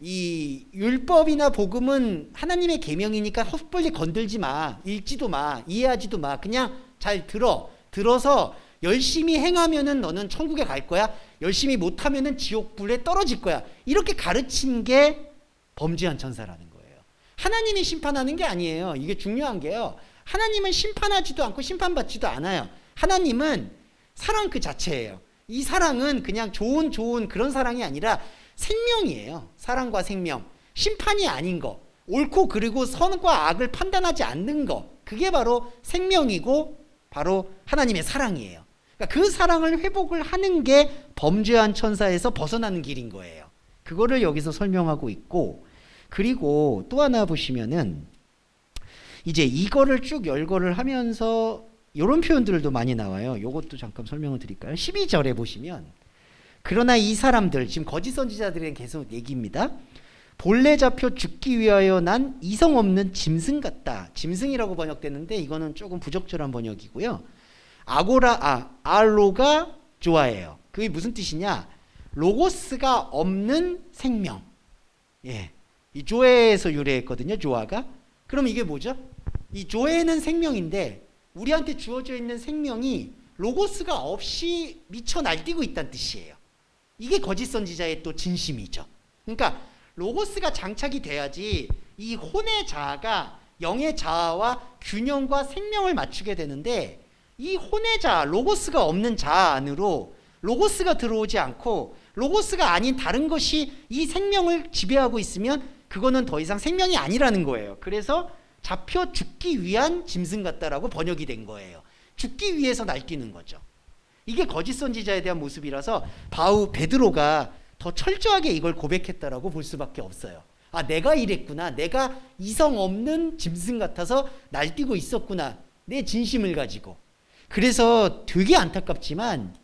이 율법이나 복음은 하나님의 계명이니까 헛불리 건들지 마, 읽지도 마, 이해하지도 마, 그냥 잘 들어서 열심히 행하면은 너는 천국에 갈 거야, 열심히 못하면은 지옥불에 떨어질 거야, 이렇게 가르친 게 범죄한 천사라는 거예요. 하나님이 심판하는 게 아니에요. 이게 중요한 게요, 하나님은 심판하지도 않고 심판받지도 않아요. 하나님은 사랑 그 자체예요. 이 사랑은 그냥 좋은 그런 사랑이 아니라 생명이에요. 사랑과 생명. 심판이 아닌 거. 옳고 그리고 선과 악을 판단하지 않는 거. 그게 바로 생명이고 바로 하나님의 사랑이에요. 그러니까 그 사랑을 회복을 하는 게 범죄한 천사에서 벗어나는 길인 거예요. 그거를 여기서 설명하고 있고, 그리고 또 하나 보시면은 이제 이거를 쭉 열거를 하면서 이런 표현들도 많이 나와요. 이것도 잠깐 설명을 드릴까요? 12절에 보시면 그러나 이 사람들, 지금 거짓 선지자들에 계속 얘기입니다. 본래 잡혀 죽기 위하여 난 이성 없는 짐승 같다. 짐승이라고 번역되는데 이거는 조금 부적절한 번역이고요. 알로가 조아예요. 그게 무슨 뜻이냐? 로고스가 없는 생명. 예, 이 조에에서 유래했거든요. 조아가. 그럼 이게 뭐죠? 이 조에는 생명인데 우리한테 주어져 있는 생명이 로고스가 없이 미쳐 날뛰고 있다는 뜻이에요. 이게 거짓 선지자의 또 진심이죠. 그러니까 로고스가 장착이 돼야지 이 혼의 자아가 영의 자아와 균형과 생명을 맞추게 되는데, 이 혼의 자아, 로고스가 없는 자아 안으로 로고스가 들어오지 않고 로고스가 아닌 다른 것이 이 생명을 지배하고 있으면 그거는 더 이상 생명이 아니라는 거예요. 그래서 잡혀 죽기 위한 짐승 같다라고 번역이 된 거예요. 죽기 위해서 날뛰는 거죠. 이게 거짓 선지자에 대한 모습이라서 베드로가 더 철저하게 이걸 고백했다라고 볼 수밖에 없어요. 아, 내가 이랬구나. 내가 이성 없는 짐승 같아서 날뛰고 있었구나. 내 진심을 가지고. 그래서 되게 안타깝지만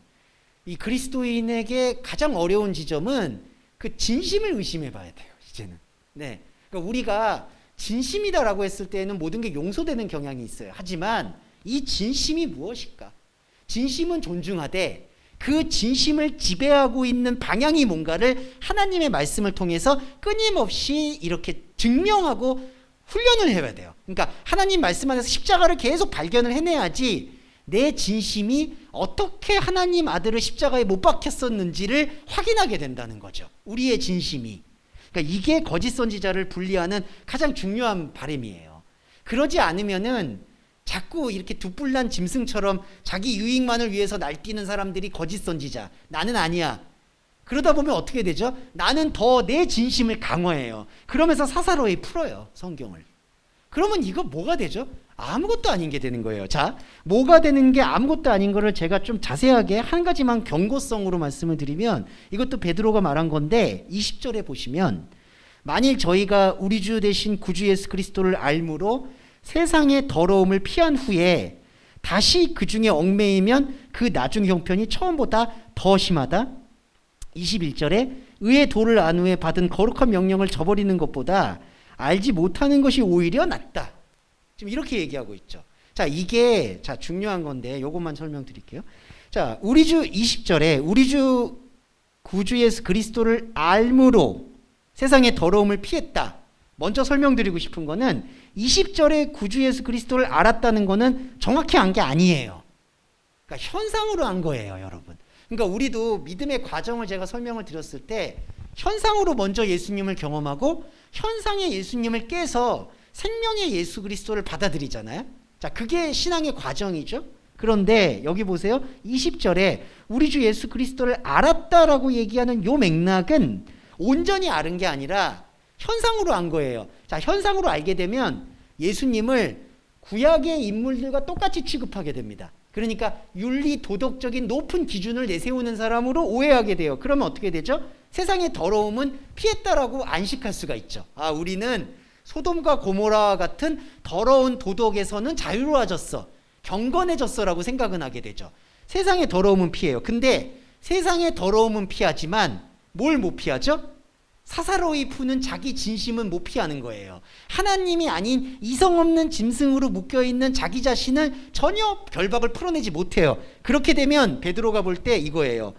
이 그리스도인에게 가장 어려운 지점은 그 진심을 의심해 봐야 돼요. 이제는. 네. 그러니까 우리가 진심이다라고 했을 때는 모든 게 용서되는 경향이 있어요. 하지만 이 진심이 무엇일까? 진심은 존중하되 그 진심을 지배하고 있는 방향이 뭔가를 하나님의 말씀을 통해서 끊임없이 이렇게 증명하고 훈련을 해야 돼요. 그러니까 하나님 말씀 안에서 십자가를 계속 발견을 해내야지 내 진심이 어떻게 하나님 아들을 십자가에 못 박혔었는지를 확인하게 된다는 거죠. 우리의 진심이. 그러니까 이게 거짓 선지자를 분리하는 가장 중요한 바람이에요. 그러지 않으면은 자꾸 이렇게 두뿔난 짐승처럼 자기 유익만을 위해서 날뛰는 사람들이 거짓 선지자. 나는 아니야. 그러다 보면 어떻게 되죠? 나는 더 내 진심을 강화해요. 그러면서 사사로이 풀어요, 성경을. 그러면 이거 뭐가 되죠? 아무것도 아닌 게 되는 거예요. 자, 뭐가 되는 게 아무것도 아닌 거를 제가 좀 자세하게 한 가지만 경고성으로 말씀을 드리면, 이것도 베드로가 말한 건데 20절에 보시면 만일 저희가 우리 주 되신 구주 예수 그리스도를 알므로 세상의 더러움을 피한 후에 다시 그 중에 얽매이면 그 나중 형편이 처음보다 더 심하다. 21절에 의의 도를 안 후에 받은 거룩한 명령을 저버리는 것보다 알지 못하는 것이 오히려 낫다. 지금 이렇게 얘기하고 있죠. 자, 이게 중요한 건데 요것만 설명드릴게요. 자, 우리 주 20절에 우리 주 구주 예수 그리스도를 알므로 세상의 더러움을 피했다. 먼저 설명드리고 싶은 거는 20절에 구주 예수 그리스도를 알았다는 거는 정확히 안 게 아니에요. 그러니까 현상으로 안 거예요, 여러분. 그러니까 우리도 믿음의 과정을 제가 설명을 드렸을 때 현상으로 먼저 예수님을 경험하고 현상의 예수님을 깨서 생명의 예수 그리스도를 받아들이잖아요. 자, 그게 신앙의 과정이죠. 그런데 여기 보세요. 20절에 우리 주 예수 그리스도를 알았다라고 얘기하는 요 맥락은 온전히 아는 게 아니라 현상으로 안 거예요. 자, 현상으로 알게 되면 예수님을 구약의 인물들과 똑같이 취급하게 됩니다. 그러니까 윤리 도덕적인 높은 기준을 내세우는 사람으로 오해하게 돼요. 그러면 어떻게 되죠? 세상의 더러움은 피했다라고 안식할 수가 있죠. 아, 우리는 소돔과 고모라 같은 더러운 도덕에서는 자유로워졌어, 경건해졌어라고 생각은 하게 되죠. 세상의 더러움은 피해요. 근데 세상의 더러움은 피하지만 뭘 못 피하죠? 사사로이 푸는 자기 진심은 못 피하는 거예요. 하나님이 아닌 이성 없는 짐승으로 묶여있는 자기 자신을 전혀 결박을 풀어내지 못해요. 그렇게 되면 베드로가 볼 때 이거예요.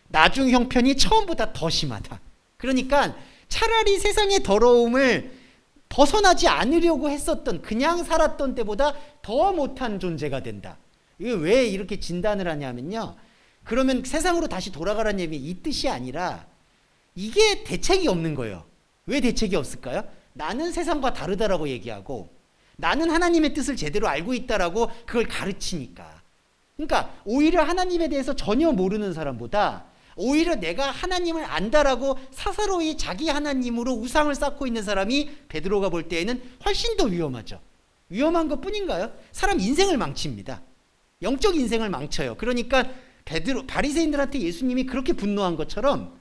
나중 형편이 처음보다 더 심하다. 그러니까 차라리 세상의 더러움을 벗어나지 않으려고 했었던, 그냥 살았던 때보다 더 못한 존재가 된다. 이게 왜 이렇게 진단을 하냐면요, 그러면 세상으로 다시 돌아가라는 얘기, 이 뜻이 아니라 이게 대책이 없는 거예요. 왜 대책이 없을까요? 나는 세상과 다르다라고 얘기하고 나는 하나님의 뜻을 제대로 알고 있다라고 그걸 가르치니까. 그러니까 오히려 하나님에 대해서 전혀 모르는 사람보다 오히려 내가 하나님을 안다라고 사사로이 자기 하나님으로 우상을 쌓고 있는 사람이 베드로가 볼 때에는 훨씬 더 위험하죠. 위험한 것 뿐인가요? 사람 인생을 망칩니다. 영적 인생을 망쳐요. 그러니까 바리새인들한테 예수님이 그렇게 분노한 것처럼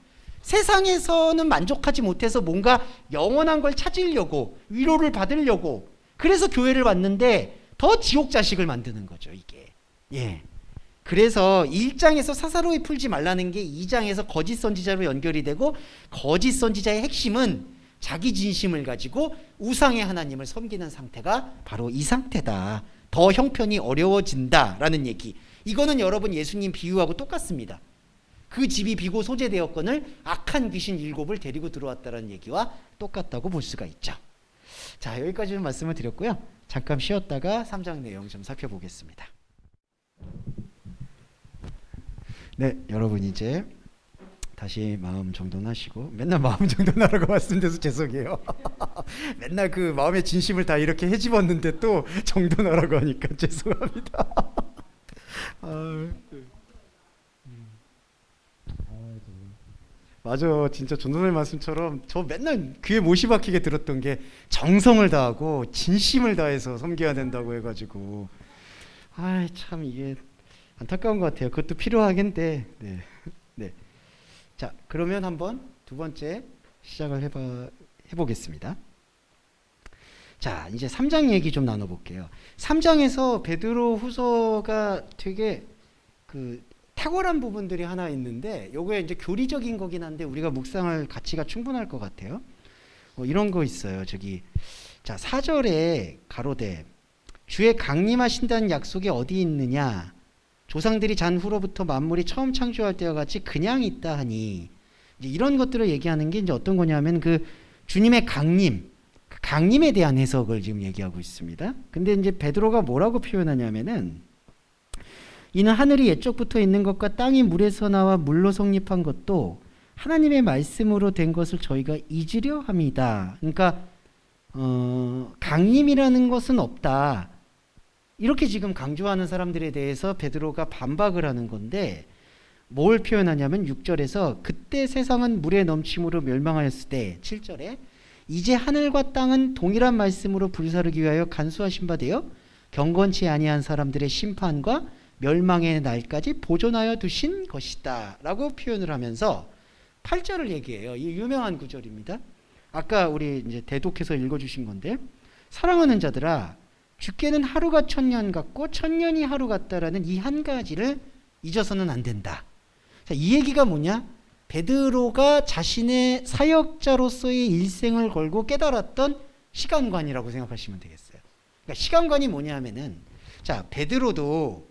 세상에서는 만족하지 못해서 뭔가 영원한 걸 찾으려고, 위로를 받으려고, 그래서 교회를 왔는데 더 지옥 자식을 만드는 거죠, 이게. 예. 그래서 1장에서 사사로이 풀지 말라는 게 2장에서 거짓 선지자로 연결이 되고, 거짓 선지자의 핵심은 자기 진심을 가지고 우상의 하나님을 섬기는 상태가 바로 이 상태다. 더 형편이 어려워진다라는 얘기. 이거는 여러분 예수님 비유하고 똑같습니다. 그 집이 비고 소재되었거늘 악한 귀신 7을 데리고 들어왔다는 얘기와 똑같다고 볼 수가 있죠. 자, 여기까지 말씀을 드렸고요. 잠깐 쉬었다가 3장 내용 좀 살펴보겠습니다. 네, 여러분 이제 다시 마음 정돈하시고, 맨날 마음 정돈하라고 말씀드려서 죄송해요. 맨날 그 마음의 진심을 다 이렇게 헤집었는데 또 정돈하라고 하니까 죄송합니다. 맞아, 진짜 전도사님 말씀처럼 저 맨날 귀에 못이 박히게 들었던 게 정성을 다하고 진심을 다해서 섬겨야 된다고 해가지고, 참 이게 안타까운 것 같아요. 그것도 필요하겠는데. 네. 네. 자, 그러면 한번 두 번째 시작을 해보겠습니다. 자, 이제 3장 얘기 좀 나눠볼게요. 3장에서 베드로 후서가 되게 탁월한 부분들이 하나 있는데, 요게 이제 교리적인 거긴 한데 우리가 묵상할 가치가 충분할 것 같아요. 이런 거 있어요. 자, 4절에 가로되 주의 강림하신다는 약속이 어디 있느냐? 조상들이 잔 후로부터 만물이 처음 창조할 때와 같이 그냥 있다 하니, 이제 이런 것들을 얘기하는 게 이제 어떤 거냐면 주님의 강림, 그 강림에 대한 해석을 지금 얘기하고 있습니다. 근데 이제 베드로가 뭐라고 표현하냐면은, 이는 하늘이 옛적부터 있는 것과 땅이 물에서 나와 물로 성립한 것도 하나님의 말씀으로 된 것을 저희가 잊으려 함이다. 그러니까 강림이라는 것은 없다. 이렇게 지금 강조하는 사람들에 대해서 베드로가 반박을 하는 건데, 뭘 표현하냐면 6절에서 그때 세상은 물에 넘침으로 멸망하였을 때, 7절에 이제 하늘과 땅은 동일한 말씀으로 불사르기 위하여 간수하신 바 되어 경건치 아니한 사람들의 심판과 멸망의 날까지 보존하여 두신 것이다 라고 표현을 하면서 8절을 얘기해요. 이 유명한 구절입니다. 아까 우리 이제 대독해서 읽어주신 건데, 사랑하는 자들아 주께는 하루가 천년 같고 천년이 하루 같다라는 이 한 가지를 잊어서는 안 된다. 자, 이 얘기가 뭐냐? 베드로가 자신의 사역자로서의 일생을 걸고 깨달았던 시간관이라고 생각하시면 되겠어요. 그러니까 시간관이 뭐냐 하면은, 자, 베드로도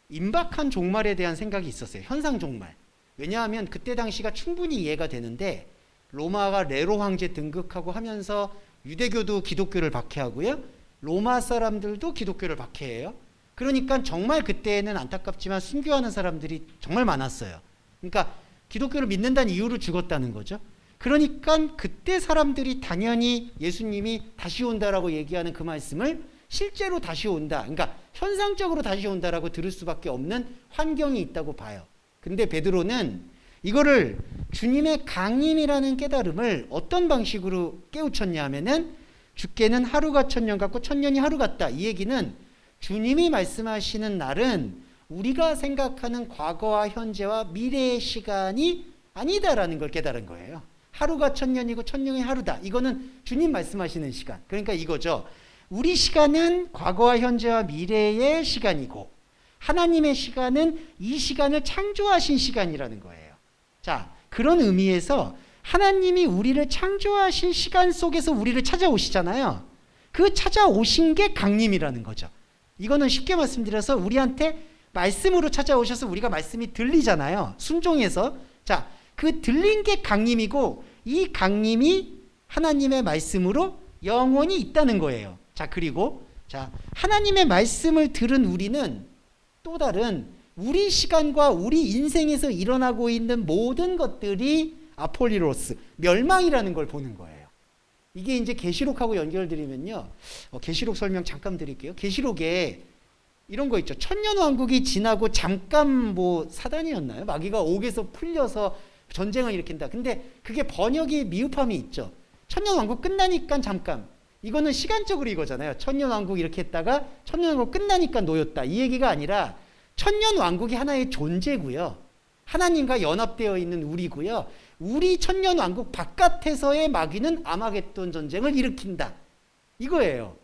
임박한 종말에 대한 생각이 있었어요. 현상 종말. 왜냐하면 그때 당시가 충분히 이해가 되는데, 로마가 네로 황제 등극하고 하면서 유대교도 기독교를 박해하고요, 로마 사람들도 기독교를 박해해요. 그러니까 정말 그때는 안타깝지만 순교하는 사람들이 정말 많았어요. 그러니까 기독교를 믿는다는 이유로 죽었다는 거죠. 그러니까 그때 사람들이 당연히 예수님이 다시 온다라고 얘기하는 그 말씀을 실제로 다시 온다, 그러니까 현상적으로 다시 온다라고 들을 수밖에 없는 환경이 있다고 봐요. 근데 베드로는 이거를 주님의 강림이라는 깨달음을 어떤 방식으로 깨우쳤냐 하면은, 주께는 하루가 천년 같고 천년이 하루 같다. 이 얘기는 주님이 말씀하시는 날은 우리가 생각하는 과거와 현재와 미래의 시간이 아니다라는 걸 깨달은 거예요. 하루가 천년이고 천년이 하루다. 이거는 주님 말씀하시는 시간. 그러니까 이거죠. 우리 시간은 과거와 현재와 미래의 시간이고, 하나님의 시간은 이 시간을 창조하신 시간이라는 거예요. 자, 그런 의미에서 하나님이 우리를 창조하신 시간 속에서 우리를 찾아오시잖아요. 그 찾아오신 게 강림이라는 거죠. 이거는 쉽게 말씀드려서 우리한테 말씀으로 찾아오셔서 우리가 말씀이 들리잖아요. 순종해서. 자, 그 들린 게 강림이고, 이 강림이 하나님의 말씀으로 영원히 있다는 거예요. 자, 그리고 하나님의 말씀을 들은 우리는 또 다른 우리 시간과 우리 인생에서 일어나고 있는 모든 것들이 아폴리로스, 멸망이라는 걸 보는 거예요. 이게 이제 계시록하고 연결드리면요, 계시록 설명 잠깐 드릴게요. 계시록에 이런 거 있죠. 천년왕국이 지나고 잠깐 뭐 사단이었나요? 마귀가 옥에서 풀려서 전쟁을 일으킨다. 근데 그게 번역이 미흡함이 있죠. 천년왕국 끝나니까 잠깐. 이거는 시간적으로 이거잖아요. 천년왕국 이렇게 했다가 천년왕국 끝나니까 놓였다. 이 얘기가 아니라 천년왕국이 하나의 존재고요. 하나님과 연합되어 있는 우리고요. 우리 천년왕국 바깥에서의 마귀는 아마겟돈 전쟁을 일으킨다. 이거예요.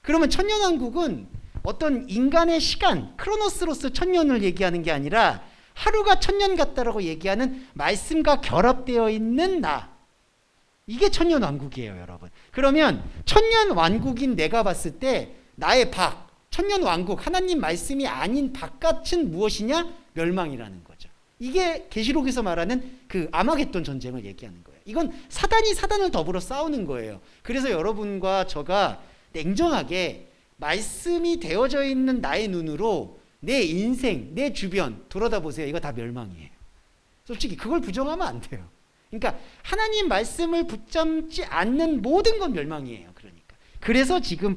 그러면 천년왕국은 어떤 인간의 시간, 크로노스로서 천년을 얘기하는 게 아니라 하루가 천년 같다라고 얘기하는 말씀과 결합되어 있는 나. 이게 천년왕국이에요, 여러분. 그러면 천년왕국인 내가 봤을 때 나의 천년왕국, 하나님 말씀이 아닌 바깥은 무엇이냐? 멸망이라는 거죠. 이게 계시록에서 말하는 그 아마겟돈 전쟁을 얘기하는 거예요. 이건 사단이 사단을 더불어 싸우는 거예요. 그래서 여러분과 저가 냉정하게 말씀이 되어져 있는 나의 눈으로 내 인생, 내 주변 돌아다보세요. 이거 다 멸망이에요. 솔직히 그걸 부정하면 안 돼요. 그러니까 하나님 말씀을 붙잡지 않는 모든 건 멸망이에요. 그러니까. 그래서 지금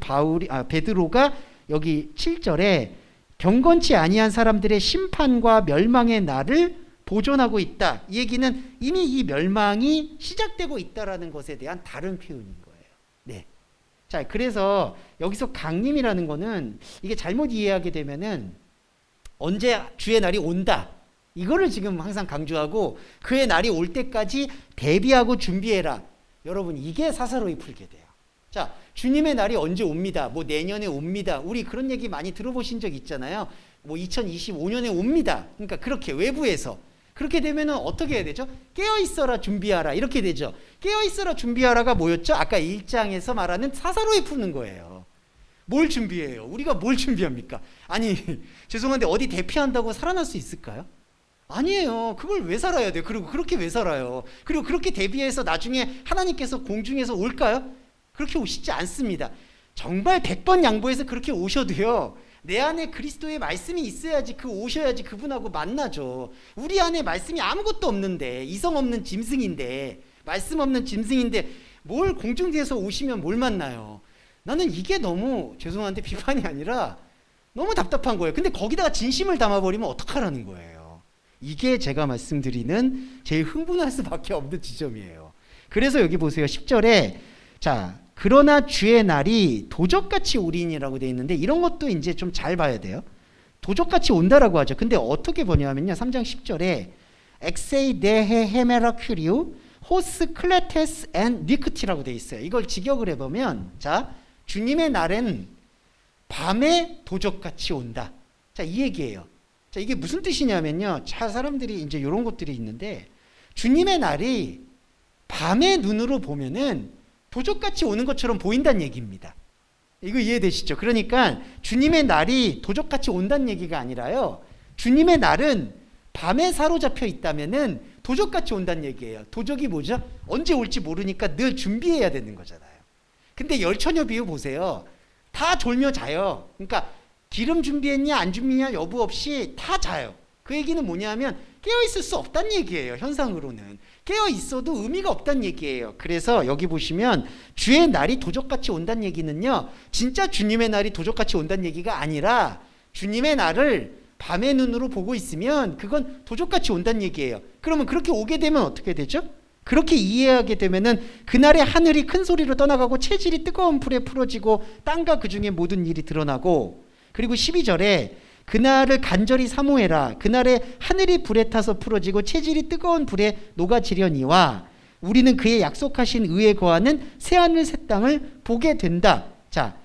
베드로가 여기 7절에 경건치 아니한 사람들의 심판과 멸망의 날을 보존하고 있다. 이 얘기는 이미 이 멸망이 시작되고 있다라는 것에 대한 다른 표현인 거예요. 네. 자, 그래서 여기서 강림이라는 거는 이게 잘못 이해하게 되면은 언제 주의 날이 온다. 이거를 지금 항상 강조하고 그의 날이 올 때까지 대비하고 준비해라. 여러분, 이게 사사로이 풀게 돼요. 자, 주님의 날이 언제 옵니다. 뭐 내년에 옵니다. 우리 그런 얘기 많이 들어보신 적 있잖아요. 뭐 2025년에 옵니다. 그러니까 그렇게 외부에서. 그렇게 되면은 어떻게 해야 되죠? 깨어있어라 준비하라 이렇게 되죠. 깨어있어라 준비하라가 뭐였죠? 아까 1장에서 말하는 사사로이 푸는 거예요. 뭘 준비해요? 우리가 뭘 준비합니까? 아니 죄송한데 어디 대피한다고 살아날 수 있을까요? 아니에요. 그걸 왜 살아야 돼요? 그리고 그렇게 왜 살아요? 그리고 그렇게 대비해서 나중에 하나님께서 공중에서 올까요? 그렇게 오시지 않습니다. 정말 100번 양보해서 그렇게 오셔도요, 내 안에 그리스도의 말씀이 있어야지 오셔야지 그분하고 만나죠. 우리 안에 말씀이 아무것도 없는데, 이성 없는 짐승인데, 말씀 없는 짐승인데 뭘 공중에서 오시면 뭘 만나요? 나는 이게 너무 죄송한데 비판이 아니라 너무 답답한 거예요. 근데 거기다가 진심을 담아버리면 어떡하라는 거예요. 이게 제가 말씀드리는 제일 흥분할 수밖에 없는 지점이에요. 그래서 여기 보세요. 10절에 자, 그러나 주의 날이 도적같이 오리니라고 되어 있는데 이런 것도 이제 좀 잘 봐야 돼요. 도적같이 온다라고 하죠. 근데 어떻게 보냐면요. 3장 10절에 엑세이 데헤 헤메라큐리우 호스 클레테스 앤 니크티라고 되어 있어요. 이걸 직역을 해보면 자, 주님의 날은 밤에 도적같이 온다. 자, 이 얘기예요. 자, 이게 무슨 뜻이냐면요. 자, 사람들이 이제 이런 것들이 있는데 주님의 날이 밤의 눈으로 보면은 도적같이 오는 것처럼 보인다는 얘기입니다. 이거 이해되시죠? 그러니까 주님의 날이 도적같이 온다는 얘기가 아니라요. 주님의 날은 밤에 사로잡혀 있다면은 도적같이 온다는 얘기예요. 도적이 뭐죠? 언제 올지 모르니까 늘 준비해야 되는 거잖아요. 근데 열처녀 비유 보세요. 다 졸며 자요. 그러니까 기름 준비했냐 안 준비했냐 여부 없이 다 자요. 그 얘기는 뭐냐면 깨어있을 수 없다는 얘기예요. 현상으로는. 깨어있어도 의미가 없다는 얘기예요. 그래서 여기 보시면 주의 날이 도적같이 온다는 얘기는요, 진짜 주님의 날이 도적같이 온다는 얘기가 아니라 주님의 날을 밤의 눈으로 보고 있으면 그건 도적같이 온다는 얘기예요. 그러면 그렇게 오게 되면 어떻게 되죠? 그렇게 이해하게 되면은 그날의 하늘이 큰 소리로 떠나가고 체질이 뜨거운 불에 풀어지고 땅과 그 중에 모든 일이 드러나고, 그리고 12절에 그날을 간절히 사모해라. 그날에 하늘이 불에 타서 풀어지고 체질이 뜨거운 불에 녹아지려니와 우리는 그의 약속하신 의에 거하는 새하늘 새 땅을 보게 된다. 자,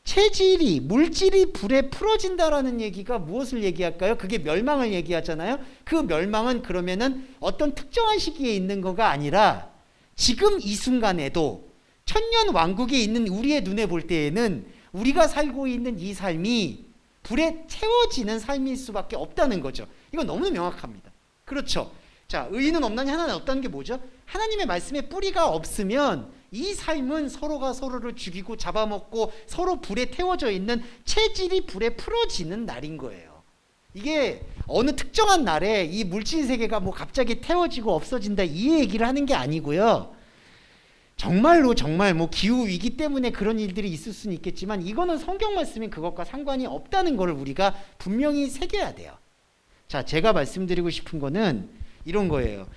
체질이 물질이 불에 풀어진다라는 얘기가 무엇을 얘기할까요? 그게 멸망을 얘기하잖아요. 그 멸망은 그러면은 어떤 특정한 시기에 있는 거가 아니라 지금 이 순간에도 천년 왕국에 있는 우리의 눈에 볼 때에는 우리가 살고 있는 이 삶이 불에 태워지는 삶일 수밖에 없다는 거죠. 이건 너무 명확합니다. 그렇죠. 자, 의인은 없나니 하나는 없다는 게 뭐죠? 하나님의 말씀에 뿌리가 없으면 이 삶은 서로가 서로를 죽이고 잡아먹고 서로 불에 태워져 있는 체질이 불에 풀어지는 날인 거예요. 이게 어느 특정한 날에 이 물질 세계가 뭐 갑자기 태워지고 없어진다 이 얘기를 하는 게 아니고요. 정말로 정말 뭐 기후 위기 때문에 그런 일들이 있을 수는 있겠지만 이거는 성경 말씀이 그것과 상관이 없다는 것을 우리가 분명히 새겨야 돼요. 자, 제가 말씀드리고 싶은 거는 이런 거예요.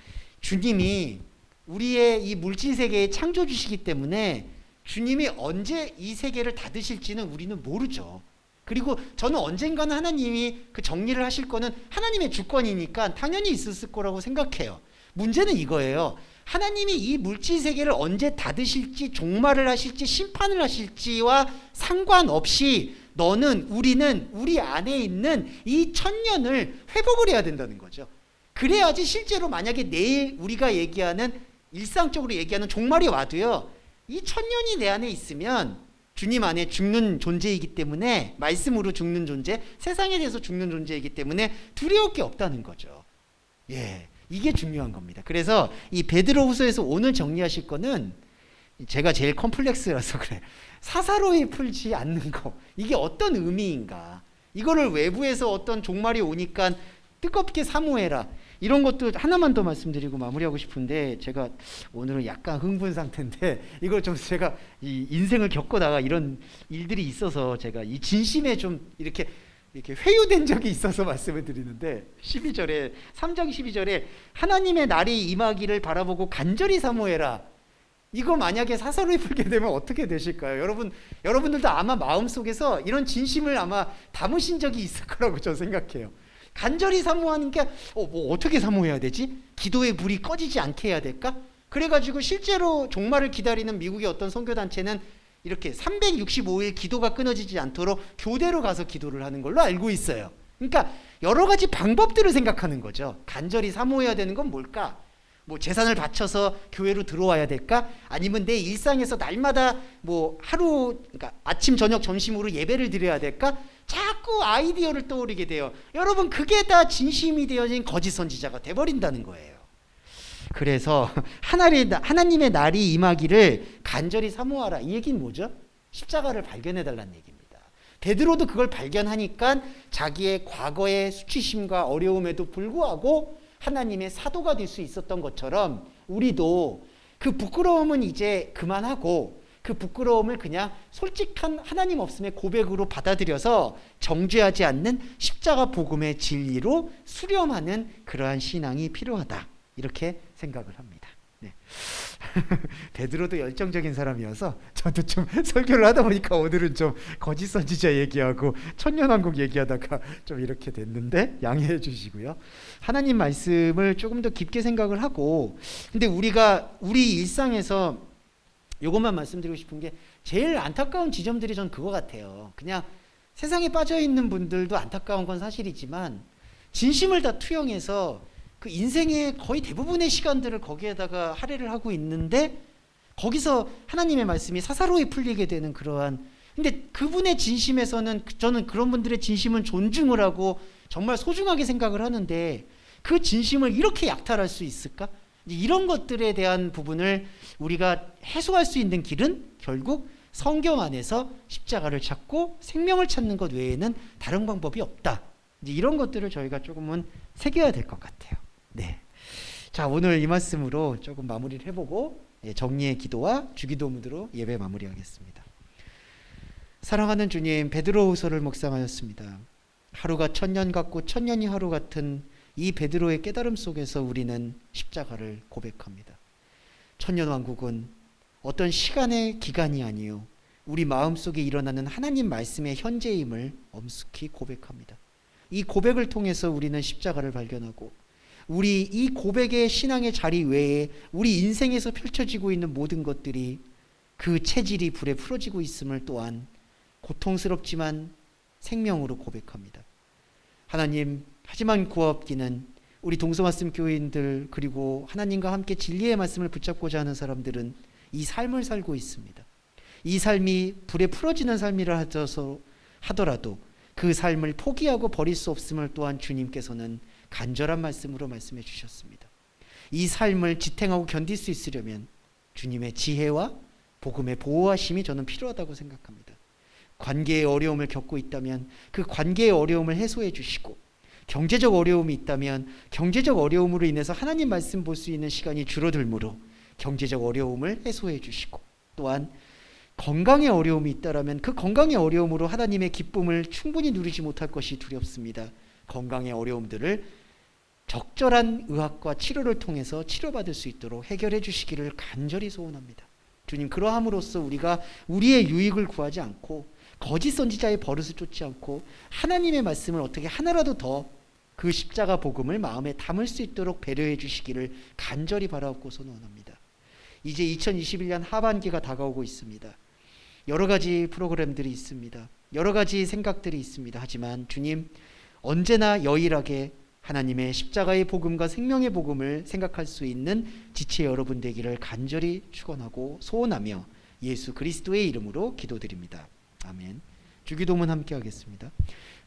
주님이 우리의 이 물질 세계의 창조주시기 때문에 주님이 언제 이 세계를 닫으실지는 우리는 모르죠. 그리고 저는 언젠가는 하나님이 그 정리를 하실 거는 하나님의 주권이니까 당연히 있었을 거라고 생각해요. 문제는 이거예요. 하나님이 이 물질 세계를 언제 닫으실지, 종말을 하실지, 심판을 하실지와 상관없이 너는, 우리는 우리 안에 있는 이 천년을 회복을 해야 된다는 거죠. 그래야지 실제로 만약에 내일 우리가 얘기하는, 일상적으로 얘기하는 종말이 와도요, 이 천년이 내 안에 있으면 주님 안에 죽는 존재이기 때문에, 말씀으로 죽는 존재, 세상에 대해서 죽는 존재이기 때문에 두려울 게 없다는 거죠. 예, 이게 중요한 겁니다. 그래서 이 베드로후서에서 오늘 정리하실 거는 제가 제일 컴플렉스라서 그래. 사사로이 풀지 않는 거. 이게 어떤 의미인가. 이거를 외부에서 어떤 종말이 오니까 뜨겁게 사모해라. 이런 것도 하나만 더 말씀드리고 마무리하고 싶은데, 제가 오늘은 약간 흥분 상태인데 이걸 좀 제가 이 인생을 겪어다가 이런 일들이 있어서 제가 이 진심에 좀 이렇게 회유된 적이 있어서 말씀을 드리는데, 12절에 3장 12절에 하나님의 날이 임하기를 바라보고 간절히 사모해라. 이거 만약에 사사로이 풀게 되면 어떻게 되실까요? 여러분들도 아마 마음속에서 이런 진심을 아마 담으신 적이 있을 거라고 저는 생각해요. 간절히 사모하는 게 뭐 어떻게 사모해야 되지? 기도의 불이 꺼지지 않게 해야 될까? 그래가지고 실제로 종말을 기다리는 미국의 어떤 선교단체는 이렇게 365일 기도가 끊어지지 않도록 교대로 가서 기도를 하는 걸로 알고 있어요. 그러니까 여러 가지 방법들을 생각하는 거죠. 간절히 사모해야 되는 건 뭘까? 뭐 재산을 바쳐서 교회로 들어와야 될까? 아니면 내 일상에서 날마다 뭐 하루, 그러니까 아침, 저녁, 점심으로 예배를 드려야 될까? 자꾸 아이디어를 떠오르게 돼요. 여러분, 그게 다 진심이 되어진 거짓 선지자가 돼버린다는 거예요. 그래서 하나님의 날이 임하기를 간절히 사모하라. 이 얘기는 뭐죠? 십자가를 발견해달라는 얘기입니다. 베드로도 그걸 발견하니까 자기의 과거의 수치심과 어려움에도 불구하고 하나님의 사도가 될 수 있었던 것처럼, 우리도 그 부끄러움은 이제 그만하고 그 부끄러움을 그냥 솔직한 하나님 없음의 고백으로 받아들여서 정죄하지 않는 십자가 복음의 진리로 수렴하는 그러한 신앙이 필요하다, 이렇게 생각을 합니다. 네. 베드로도 열정적인 사람이어서 저도 좀 설교를 하다 보니까 오늘은 좀 거짓 선지자 얘기하고 천년왕국 얘기하다가 좀 이렇게 됐는데 양해해 주시고요. 하나님 말씀을 조금 더 깊게 생각을 하고, 근데 우리가 우리 일상에서 이것만 말씀드리고 싶은 게, 제일 안타까운 지점들이 전 그거 같아요. 그냥 세상에 빠져 있는 분들도 안타까운 건 사실이지만 진심을 다 투영해서 그 인생의 거의 대부분의 시간들을 거기에다가 할애를 하고 있는데, 거기서 하나님의 말씀이 사사로이 풀리게 되는 그러한, 근데 그분의 진심에서는 저는 그런 분들의 진심은 존중을 하고 정말 소중하게 생각을 하는데, 그 진심을 이렇게 약탈할 수 있을까? 이런 것들에 대한 부분을 우리가 해소할 수 있는 길은 결국 성경 안에서 십자가를 찾고 생명을 찾는 것 외에는 다른 방법이 없다. 이제 이런 것들을 저희가 조금은 새겨야 될 것 같아요. 네. 자, 오늘 이 말씀으로 조금 마무리를 해보고 정리의 기도와 주기도문으로 예배 마무리하겠습니다. 사랑하는 주님, 베드로후서를 묵상하였습니다. 하루가 천년 같고 천년이 하루 같은 이 베드로의 깨달음 속에서 우리는 십자가를 고백합니다. 천년왕국은 어떤 시간의 기간이 아니요, 우리 마음속에 일어나는 하나님 말씀의 현재임을 엄숙히 고백합니다. 이 고백을 통해서 우리는 십자가를 발견하고, 우리 이 고백의 신앙의 자리 외에 우리 인생에서 펼쳐지고 있는 모든 것들이 그 체질이 불에 풀어지고 있음을 또한 고통스럽지만 생명으로 고백합니다. 하나님, 하지만 구하옵기는 우리 동서말씀 교인들, 그리고 하나님과 함께 진리의 말씀을 붙잡고자 하는 사람들은 이 삶을 살고 있습니다. 이 삶이 불에 풀어지는 삶이라 하더라도 그 삶을 포기하고 버릴 수 없음을 또한 주님께서는 간절한 말씀으로 말씀해 주셨습니다. 이 삶을 지탱하고 견딜 수 있으려면 주님의 지혜와 복음의 보호하심이 저는 필요하다고 생각합니다. 관계의 어려움을 겪고 있다면 그 관계의 어려움을 해소해 주시고, 경제적 어려움이 있다면 경제적 어려움으로 인해서 하나님 말씀 볼 수 있는 시간이 줄어들므로 경제적 어려움을 해소해 주시고, 또한 건강의 어려움이 있다라면 그 건강의 어려움으로 하나님의 기쁨을 충분히 누리지 못할 것이 두렵습니다. 건강의 어려움들을 적절한 의학과 치료를 통해서 치료받을 수 있도록 해결해 주시기를 간절히 소원합니다. 주님, 그러함으로써 우리가 우리의 유익을 구하지 않고 거짓 선지자의 버릇을 쫓지 않고 하나님의 말씀을 어떻게 하나라도 더 그 십자가 복음을 마음에 담을 수 있도록 배려해 주시기를 간절히 바라옵고 소원합니다. 이제 2021년 하반기가 다가오고 있습니다. 여러 가지 프로그램들이 있습니다. 여러 가지 생각들이 있습니다. 하지만 주님, 언제나 여일하게 하나님의 십자가의 복음과 생명의 복음을 생각할 수 있는 지체 여러분 되기를 간절히 축원하고 소원하며 예수 그리스도의 이름으로 기도드립니다. 아멘. 주기도문 함께 하겠습니다.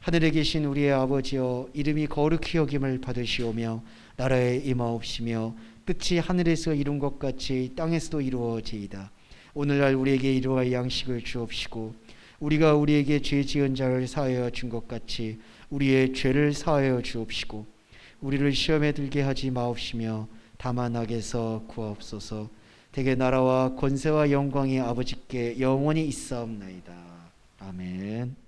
하늘에 계신 우리의 아버지여, 이름이 거룩히 여김을 받으시오며 나라에 임하옵시며 뜻이 하늘에서 이룬 것 같이 땅에서도 이루어지이다. 오늘날 우리에게 일용할 양식을 주옵시고 우리가 우리에게 죄 지은 자를 사하여 준 것 같이 우리의 죄를 사하여 주옵시고 우리를 시험에 들게 하지 마옵시며 다만 악에서 구하옵소서. 대개 나라와 권세와 영광이 아버지께 영원히 있사옵나이다. 아멘.